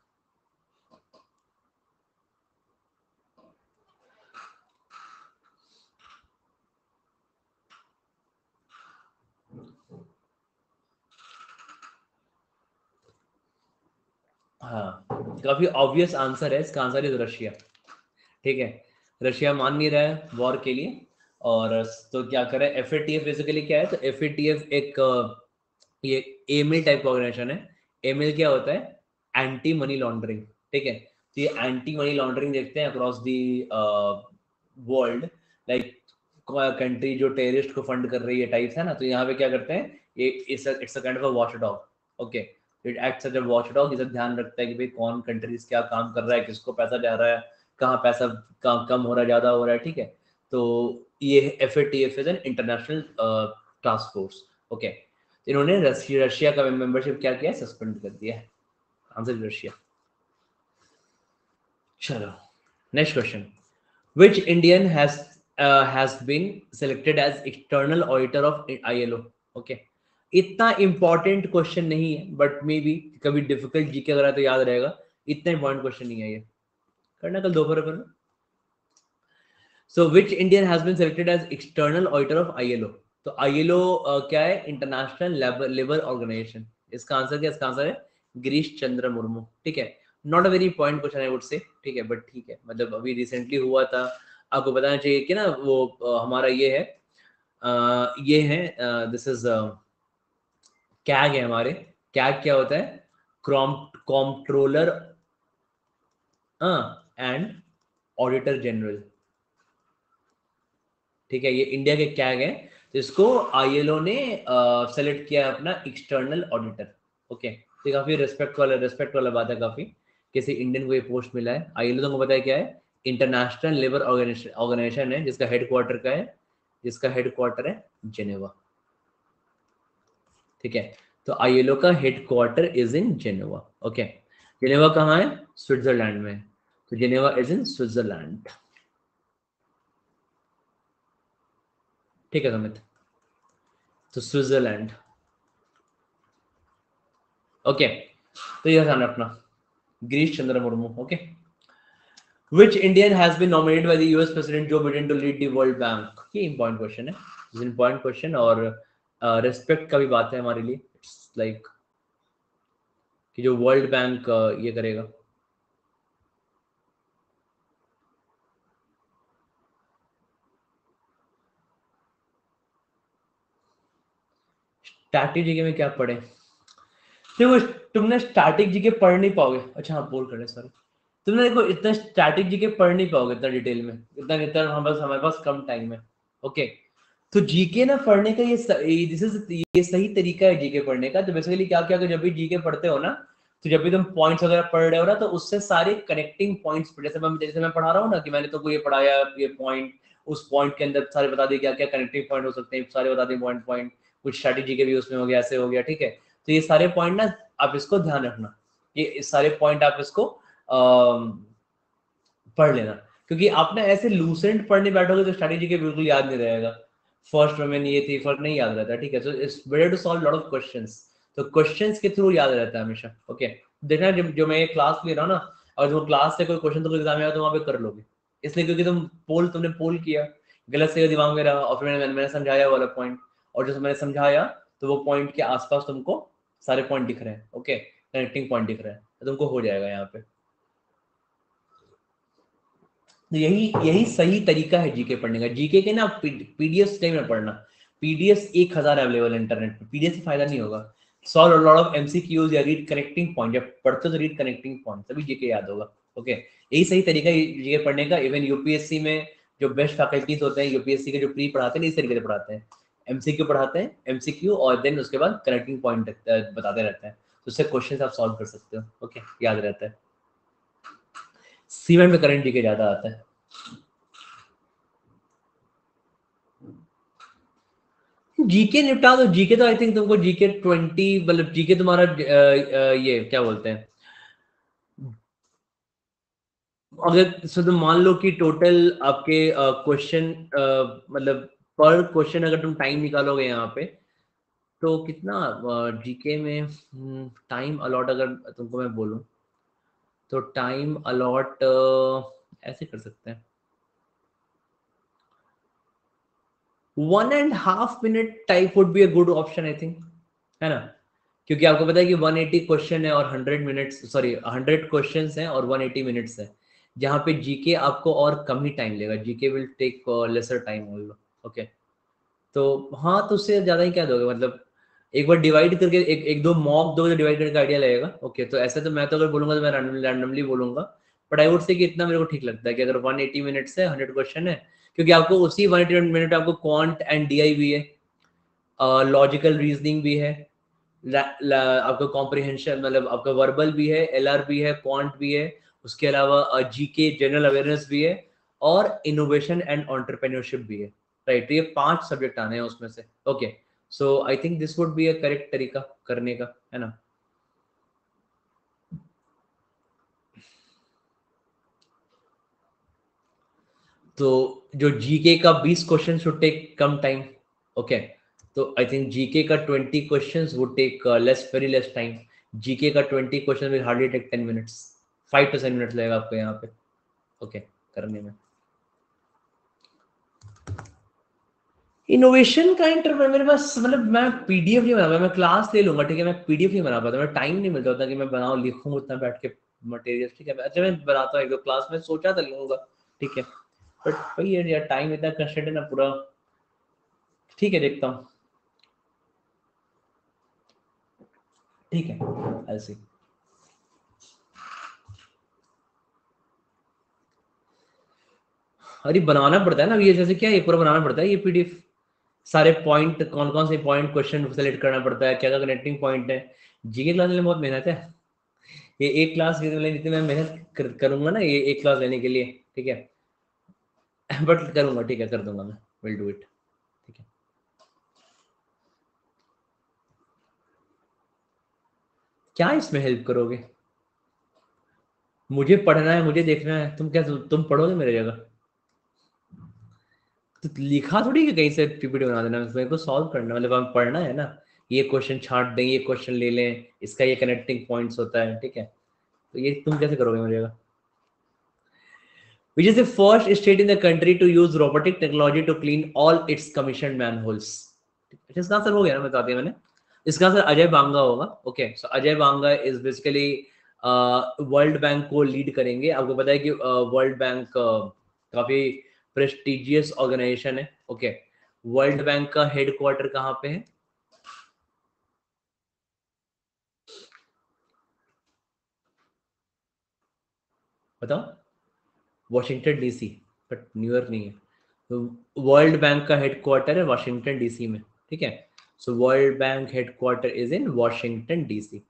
हाँ, काफी ऑब्वियस आंसर है, इसका आंसर इज रशिया। ठीक है, रशिया मान नहीं रहा है वॉर के लिए, और तो क्या करे, एफएटीएफ बेसिकली क्या है, तो एफएटीएफ एक ये एमिल टाइप का ऑर्गेनाइजेशन है। एमिल क्या होता है, एंटी मनी लॉन्ड्रिंग। ठीक है, तो ये एंटी मनी लॉन्ड्रिंग देखते हैं across the world, like country जो टेररिस्ट को फंड कर रही है टाइप्स है ना, तो यहाँ पे क्या करते हैं, ये it's a kind of a watch dog. Okay, it acts as a watch dog, ये सब ध्यान रखता है कि भाई कौन कंट्रीज क्या काम कर रहा है, किसको पैसा जा रहा है, कहाँ पैसा कम हो रहा है, ज्यादा हो रहा है। ठीक है, तो ये FATF is an international task force. Okay, इन्होंने रशिया का मेंबरशिप क्या किया, सस्पेंड कर दिया है, आंसर रशिया। चलो, next question, which Indian has been selected as external auditor of ILO? Okay, इतना इंपॉर्टेंट क्वेश्चन नहीं है, बट मे बी कभी डिफिकल्ट जीके अगर तो याद रहेगा, इतना इंपॉर्टेंट क्वेश्चन नहीं है ये, करना कल दोपहर पर। So which Indian has been selected as external auditor of ILO, तो आईएलओ क्या है, इंटरनेशनल लेबर ऑर्गेनाइजेशन। इसका आंसर क्या, इसका आंसर है गिरीश चंद्र मुर्मू। ठीक है, not a very important question I would say, ठीक है, बट ठीक है, मतलब अभी रिसेंटली हुआ था, आपको बताना चाहिए कि ना वो हमारा ये है दिस इज कैग है हमारे। कैग क्या होता है, कॉम्प्ट्रोलर एंड ऑडिटर जनरल। ठीक है, ये इंडिया के कैग है, तो इसको आईएलओ ने सेलेक्ट किया अपना एक्सटर्नल ऑडिटर। ओके, तो काफी रिस्पेक्ट वाला बात है काफी, किसी इंडियन को ये पोस्ट मिला है। आईएलओ तुमको पता है क्या है, इंटरनेशनल लेबर ऑर्गेनाइजेशन है, जिसका हेडक्वार्टर है जेनेवा। ठीक है, तो आईएलओ का headquarter is in Geneva. Okay, Geneva कहाँ है, स्विट्जरलैंड में, तो जेनेवा इज इन स्विट्जरलैंड। ठीक है सुमित, तो स्विट्जरलैंड। ओके, तो यह ध्यान रखना, Girish Chandra Murmu. Okay, which Indian has been nominated by the US President Joe Biden to lead the World Bank? ये इंपॉर्टेंट क्वेश्चन है, इंपॉर्टेंट क्वेश्चन, और रेस्पेक्ट का भी बात है हमारे लिए। इट्स लाइक कि जो वर्ल्ड बैंक ये करेगा। स्टैटिक जीके में क्या पढ़े, देखो तुमने स्टैटिक जीके पढ़ नहीं पाओगे। अच्छा हाँ, बोल कर सॉरी, तुमने देखो इतना स्ट्रैटेजी के पढ़ नहीं पाओगे इतना डिटेल में, इतना हमारे पास कम टाइम है। ओके, तो जीके ना पढ़ने का ये सही तरीका है जीके पढ़ने का। तो बेसिकली क्या क्या, जब भी जीके पढ़ते हो ना, तो जब भी तुम पॉइंट्स वगैरह पढ़ रहे हो ना, तो उससे सारे कनेक्टिंग पॉइंट्स, जैसे मैं पढ़ा रहा हूँ ना, कि मैंने तो ये पढ़ाया, ये पॉइंट, उस पॉइंट के अंदर सारे बता दिए क्या क्या कनेक्टिंग पॉइंट हो सकते हैं, सारे बता दिए पॉइंट पॉइंट, कुछ स्ट्रैटेजी के भी उसमें हो गया, ऐसे हो गया, ठीक है। तो ये सारे पॉइंट ना आप इसको ध्यान रखना, ये सारे पॉइंट आप इसको पढ़ लेना, क्योंकि आप ना ऐसे लूसेंट पढ़ने बैठोगे तो स्ट्रैटेजी के बिल्कुल याद नहीं रहेगा। फर्स्ट में ये थी, फर्स्ट नहीं याद रहता, ठीक है। So it's better to solve lot of questions, तो क्वेश्चंस के थ्रू याद रहता है हमेशा। ओके, देखना जो मैं ये क्लास ले रहा हूँ ना, और जो क्लास से कोई क्वेश्चन तो एग्जाम में आया तो वहाँ पे कर लोगे, इसलिए क्योंकि तुमने पोल किया, गलत से दिमाग में रहा, और फिर मैंने समझाया वाला पॉइंट, और जो मैंने समझाया तो वो पॉइंट के आसपास तुमको सारे पॉइंट दिख रहे हैं। ओके, कनेक्टिंग पॉइंट दिख रहे हैं, तो तुमको हो जाएगा यहाँ पे। तो यही सही तरीका है जीके पढ़ने का। जीके के ना पीडीएफ नहीं में पढ़ना, पीडीएफ 1000 अवेलेबल इंटरनेट पे, पीडीएफ से फायदा नहीं होगा। सॉल्व लॉट ऑफ एमसीक्यूज या रीड कनेक्टिंग पॉइंट, जब पढ़ते हो तो रीड कनेक्टिंग पॉइंट, तभी जीके याद होगा। ओके, यही सही तरीका है जीके पढ़ने का। इवन यूपीएससी में जो बेस्ट फैकल्टीज होते हैं, यूपीएससी के जो प्री पढ़ाते हैं, इस तरीके से पढ़ाते हैं, एमसीक्यू पढ़ाते हैं, एमसीक्यू, और देन उसके बाद कनेक्टिंग पॉइंट बताते रहते हैं, तो उससे क्वेश्चन आप सॉल्व कर सकते हो। ओके, याद रहता है। सीमेंट में करंट जीके ज्यादा आता है। जीके निपटा दो, जीके तो आई थिंक तुमको जीके 20, मतलब जीके तुम्हारा ये क्या बोलते हैं, अगर सो तुम मान लो कि टोटल आपके क्वेश्चन, मतलब पर क्वेश्चन अगर तुम टाइम निकालोगे यहाँ पे, तो कितना जीके में टाइम अलॉट अगर तुमको मैं बोलूँ, तो टाइम अलॉट ऐसे कर सकते हैं, 1.5 minute type would be a good option I think, है ना। क्योंकि आपको पता है कि 180 क्वेश्चन है और 100 मिनट्स, सॉरी 100 क्वेश्चंस हैं और 180 मिनट्स है, जहाँ पे जीके आपको और कम ही टाइम लेगा, GK will take lesser time also. Okay, तो हाँ, तो उससे ज़्यादा ही क्या दोगे, मतलब एक बार डिवाइड करके एक दो मॉक दोगे तो डिवाइड करके आइडिया लगेगा। ओके, तो ऐसे तो मैं तो अगर बोलूंगा तो मैं रैंडमली बोलूंगा, बट आई वुड से कि इतना मेरे को ठीक लगता है कि अगर 180 मिनट्स है, 100 क्वेश्चन है, क्योंकि आपको उसी 180 मिनट आपको क्वांट एंड डीआई भी है, लॉजिकल रीजनिंग भी है, आपका कॉम्प्रिहेंशन, मतलब आपका वर्बल भी है, एलआर भी है, क्वांट भी है, उसके अलावा जीके जनरल अवेयरनेस भी है, और इनोवेशन एंड एंटरप्रेन्योरशिप भी है। राइट, तो ये 5 सब्जेक्ट आने हैं उसमें से। Okay, so I think this would be a correct तरीका करने का, है ना। तो जो जीके का 20 क्वेश्चन शुड टेक कम टाइम। ओके, तो आई थिंक जीके का 20 questions would take less, very less time. GK का 20 question will hardly take 10 minutes, 5 to 10 minutes लगेगा आपको यहाँ पे। ओके, करने में। इनोवेशन का इंटरवल मेरे पास, मतलब मैं पीडीएफ नहीं बना पाता, मैं क्लास ले लूंगा, ठीक है, मैं पीडीएफ नहीं बना पाता, मैं टाइम नहीं मिलता होता कि मैं बनाऊं लिखूं उतना बैठ के मटेरियल, ठीक है। अच्छा, मैं बनाता हूँ एक दो क्लास में, सोचा था लूंगा, ठीक है, बट वही है यार, टाइम इतना कंस्ट्रेंट है ना पूरा। ठीक है, देखता हूँ, ठीक है, ऐसे। अरे बनाना पड़ता है ना, ये जैसे क्या, ये पूरा बनाना पड़ता है ये पीडीएफ, सारे पॉइंट, कौन कौन से पॉइंट क्वेश्चन सेलेक्ट करना पड़ता है, क्या क्या कनेक्टिंग पॉइंट है। जीके क्लास में बहुत मेहनत है, ये एक क्लास जितनी मैं मेहनत करूंगा ना, ये एक क्लास लेने के लिए, ठीक है, बट करूंगा, ठीक है, कर दूंगा मैं, विल डू इट, ठीक है। क्या इसमें हेल्प करोगे, मुझे पढ़ना है, मुझे देखना है, तुम क्या तुम पढ़ोगे मेरे जगह, तो लिखा थोड़ी कि कहीं से पीपीटी बना देना, मेरे को सॉल्व करना, मतलब हमें पढ़ना है ना, ये क्वेश्चन छांट दें, ये क्वेश्चन ले लें, इसका ये कनेक्टिंग पॉइंट्स होता है, ठीक है, तो ये तुम कैसे करोगे मेरे जगह। Which is the first state in the country to use robotic technology to clean all its commissioned manholes? अच्छा, इसका आंसर हो गया ना, बता दिया मैंने। इसका आंसर अजय बांगा होगा। Okay, so Ajay Banga is basically world bank को लीड करेंगे। आपको पता है कि वर्ल्ड बैंक काफी प्रेस्टिजियस ऑर्गेनाइजेशन है। ओके, वर्ल्ड बैंक का हेडक्वार्टर कहाँ पे है? बताओ। वॉशिंगटन डीसी, बट न्यूयॉर्क नहीं है। तो वर्ल्ड बैंक का हेडक्वार्टर है वॉशिंगटन डीसी में, ठीक है। So world bank headquarter is in Washington DC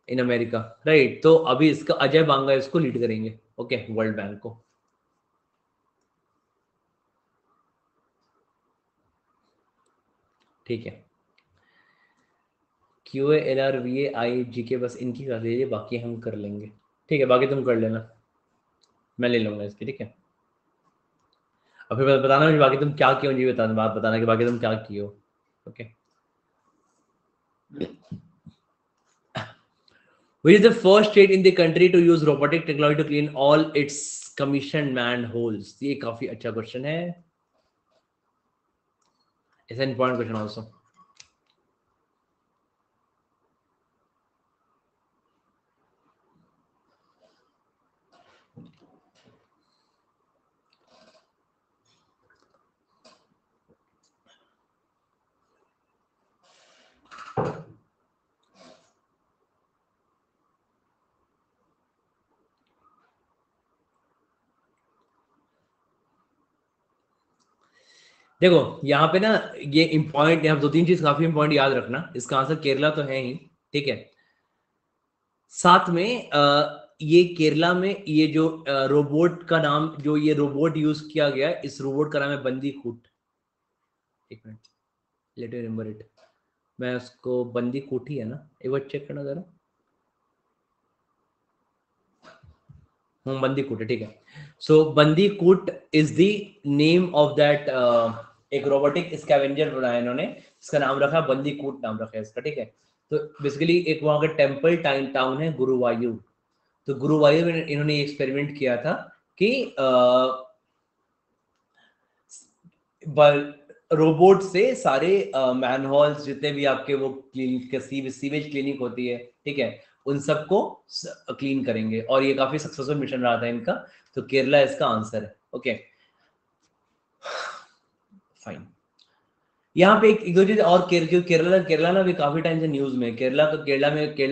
in America, right. तो अभी इसका अजय बांगा इसको लीड करेंगे, ओके, वर्ल्ड बैंक को। ठीक है, Q A L R V A I G K बस इनकी कर दीजिए, बाकी हम कर लेंगे। ठीक है, बाकी तुम कर लेना, मैं ले लूंगा इसकी, ठीक है। और फिर बताना मुझे बाकी तुम क्या किए हो, मुझे बताना, बात बताना कि बाकी तुम क्या किए हो, okay. Which is the first state in the country to use robotic technology to clean all its commissioned manholes? ये काफी अच्छा क्वेश्चन है, it's an important question also. देखो यहाँ पे ना, ये इम्पॉइंट, यहाँ दो तीन चीज काफी इम्पॉइंट याद रखना। इसका आंसर केरला तो है ही, ठीक है। साथ में ये केरला में ये जो रोबोट का नाम, जो ये रोबोट यूज किया गया, इस रोबोट का नाम है बंदी कूट। एक minute, let me remember it. मैं उसको, बंदी कूट ही है ना, एक बार चेक करना जरा। बंदी कूट है, ठीक है। सो बंदी कूट is the name of that, एक रोबोटिक स्कैवेंजर बनाया इन्होंने, इसका नाम रखा बंदी कूट, नाम रखा है इसका, ठीक है। तो बेसिकली एक वहां का टेम्पल टाउन है गुरुवायूर। तो गुरुवायूर में इन्होंने एक्सपेरिमेंट किया था कि रोबोट से सारे मैनहोल्स जितने भी आपके वो सीवेज क्लिनिक होती है, ठीक है, उन सबको क्लीन करेंगे। और ये काफी सक्सेसफुल मिशन रहा था इनका। तो केरला इसका आंसर है, ओके फाइन। यहाँ पे एक दो चीज और, केरला केरला ना भी काफी टाइम से न्यूज में। केरला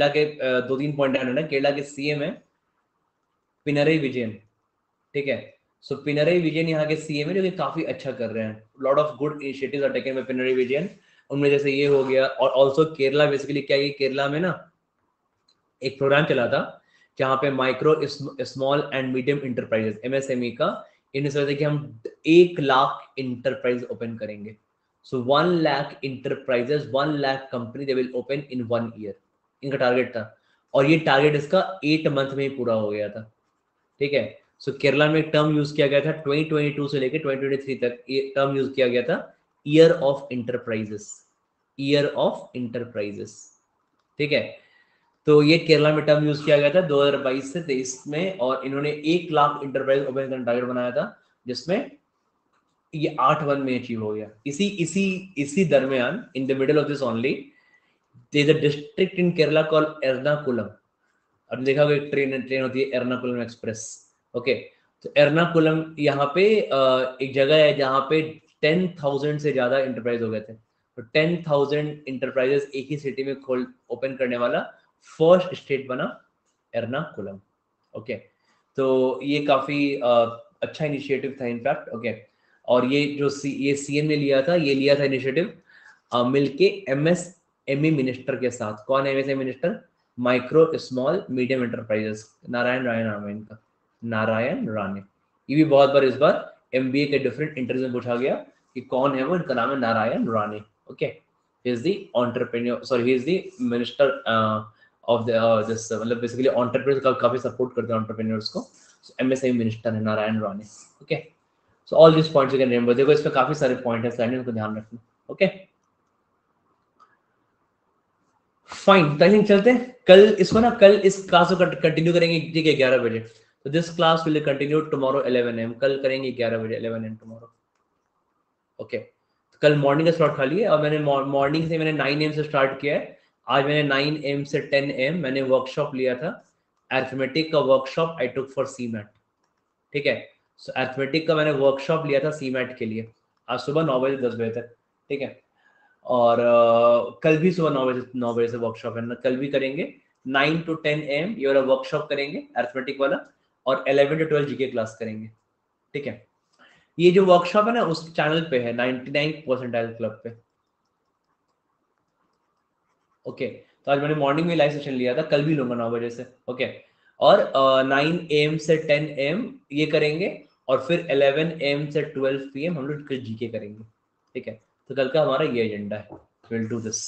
के दो तीन पॉइंट है ना। केरला के सीएम है पिनरई विजयन, ठीक है। सो पिनरई विजयन यहाँ के सीएम है, जो कि काफी अच्छा कर रहे हैं। Lot of good initiatives are taken by Pinarayi Vijayan. उनमें जैसे ये हो गया, और ऑल्सो केरला बेसिकली क्या है, केरला में ना एक प्रोग्राम चला था जहाँ पे micro small and medium enterprises MSME का, इन्हें सोचा कि हम 1 लाख इंटरप्राइज ओपन करेंगे। सो 1 lakh enterprises, 1 lakh company they will open in 1 year, इनका टारगेट था। और ये टारगेट इसका 8 मंथ में ही पूरा हो गया था, ठीक है। सो केरला में एक टर्म यूज किया गया था 2022 से लेकर 2023 तक, ये टर्म यूज किया गया था year of enterprises, year of enterprises, ठीक है। तो ये केरला में टर्म यूज किया गया था 2022 से 23 में, और इन्होंने 1 लाख इंटरप्राइज ओपन करने टारगेट बनाया था, जिसमें ये 8 वन में अचीव हो गया। इसी इसी इसी दरमियान, in the middle of this only, there is a district in Kerala called Ernakulam. अब देखा होगा एक ट्रेन ट्रेन होती है एर्नाकुलम एक्सप्रेस, ओके। तो एर्नाकुलम यहाँ पे एक जगह है जहाँ पे 10,000 से ज्यादा इंटरप्राइज हो गए थे। तो 10,000 इंटरप्राइजेस एक ही सिटी में खोल ओपन करने वाला फर्स्ट स्टेट बना एर्नाकुलम, ओके। तो ये काफी अच्छा इनिशिएटिव था इनफैक्ट, ओके। और ये जो ये सीएम ने लिया था, ये लिया था इनिशिएटिव मिलके एमएसएमई मिनिस्टर के साथ। कौन है MSME minister? Micro small medium enterprises, Narayan Rane नाम है इनका, नारायण राणे। ये भी बहुत बार इस बार एमबीए के डिफरेंट इंटरव्यू में पूछा गया कि कौन है वो, इनका नाम है Narayan Rane, okay. He is the entrepreneur, sorry he is the minister of the this, मतलब बेसिकली एंटरप्रेन्योर्स का काफी सपोर्ट करते हैं एंटरप्रेन्योर्स को। एमएसएमई मिनिस्टर है Narayan Rane, okay. So all this points you can remember. देखो इसमें काफी सारे पॉइंट है स्लाइड में, उनको ध्यान रखना, ओके फाइन। तो आई थिंक चलते हैं कल इसको ना, कल इस क्लास को कंटिन्यू करेंगे, ठीक है, 11 बजे। तो this class will continue tomorrow 11 AM, कल करेंगे 11 बजे, 11 AM टुमारो, ओके। तो कल मॉर्निंग का स्लॉट खाली है, और मैंने मॉर्निंग से मैंने 9 AM से स्टार्ट किया है। आज मैंने 9 AM से 10 AM मैंने वर्कशॉप लिया था, अरिथमेटिक का workshop I took for CMAT, ठीक है। सो अरिथमेटिक का मैंने वर्कशॉप लिया था सीमैट के लिए, आज सुबह 9 बजे 10 बजे तक, ठीक है। और कल भी सुबह 9 बजे से वर्कशॉप है ना, कल भी करेंगे। 9 to 10 AM ये वाला वर्कशॉप करेंगे अरिथमेटिक वाला, और 11 to 12 जीके क्लास करेंगे, ठीक है। ये जो वर्कशॉप है ना उस चैनल पे है 99 परसेंटाइल क्लब पे, ओके। तो आज मैंने मॉर्निंग में लाइव सेशन लिया था, कल भी लूंगा 9 बजे से, ओके। और 9 AM से 10 AM ये करेंगे, और फिर 11 AM से 12 PM हम लोग जीके करेंगे, ठीक है। तो कल का हमारा ये एजेंडा है, विल डू दिस,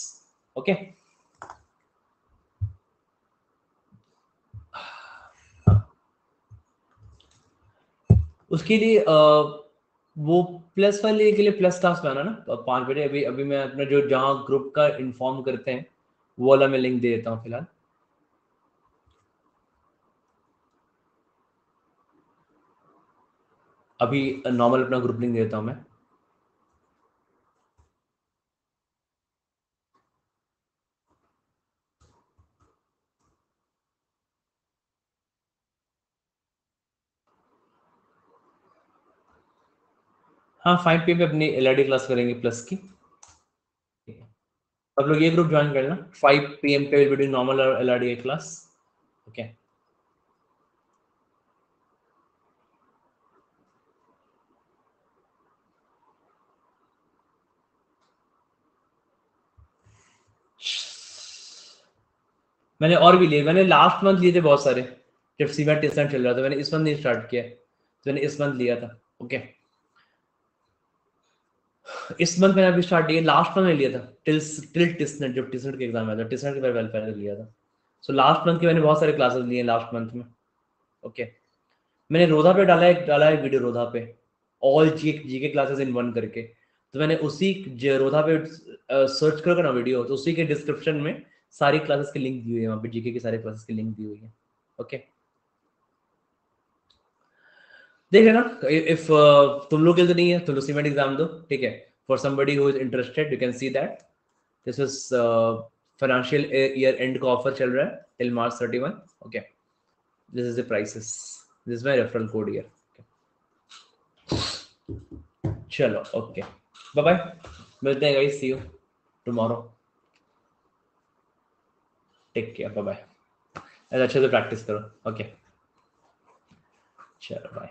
ओके। उसके लिए वो प्लस वाले के लिए प्लस क्लास में आना ना, तो 5 बजे। अभी अभी मैं अपना जो जहाँ ग्रुप का इन्फॉर्म करते हैं वो वाला मैं लिंक दे देता हूँ फिलहाल। अभी नॉर्मल अपना ग्रुप लिंक देता हूँ मैं। हाँ 5 PM पे अपनी LRD क्लास करेंगे प्लस की, आप लोग ये ग्रुप ज्वाइन कर लेना। 5 PM पे will be doing normal LRD class, okay. मैंने और भी लिए, मैंने लास्ट मंथ लिए थे बहुत सारे, जब सीमेंट टेस्ट चल रहा था। मैंने इस मंथ नहीं स्टार्ट किया, तो मैंने इस मंथ लिया था, ओके। इस मंथ मैंने अभी स्टार्ट किया, लास्ट मंथ में लिया था टिल टिल टिसनेट, जब टिसनेट का एग्जाम आया था, टिसनेट के पहले लिया था। सो लास्ट मंथ के मैंने बहुत सारे क्लासेस लिए लास्ट मंथ में, ओके। मैंने रोधा पे डाला है वीडियो, रोधा पे all GK classes in one करके। तो मैंने उसी रोधा पे सर्च करोगे ना वीडियो, तो उसी के डिस्क्रिप्शन में सारी क्लासेस की लिंक दी हुई है, वहाँ पे जीके की सारी क्लासेस की लिंक दी हुई है, ओके। देख लेना, इफ तुम लोग के लिए तो नहीं है, तुम लोग सीमेंट एग्जाम दो, ठीक है। For somebody who is interested you can see that this is financial year end का ऑफर चल रहा है till March 31, okay. This is the prices, this is my referral code here, चलो ओके, बाय बाय, मिलते हैं guys, see you tomorrow, take care, bye bye. अच्छे से practice करो, ओके, चलो बाय।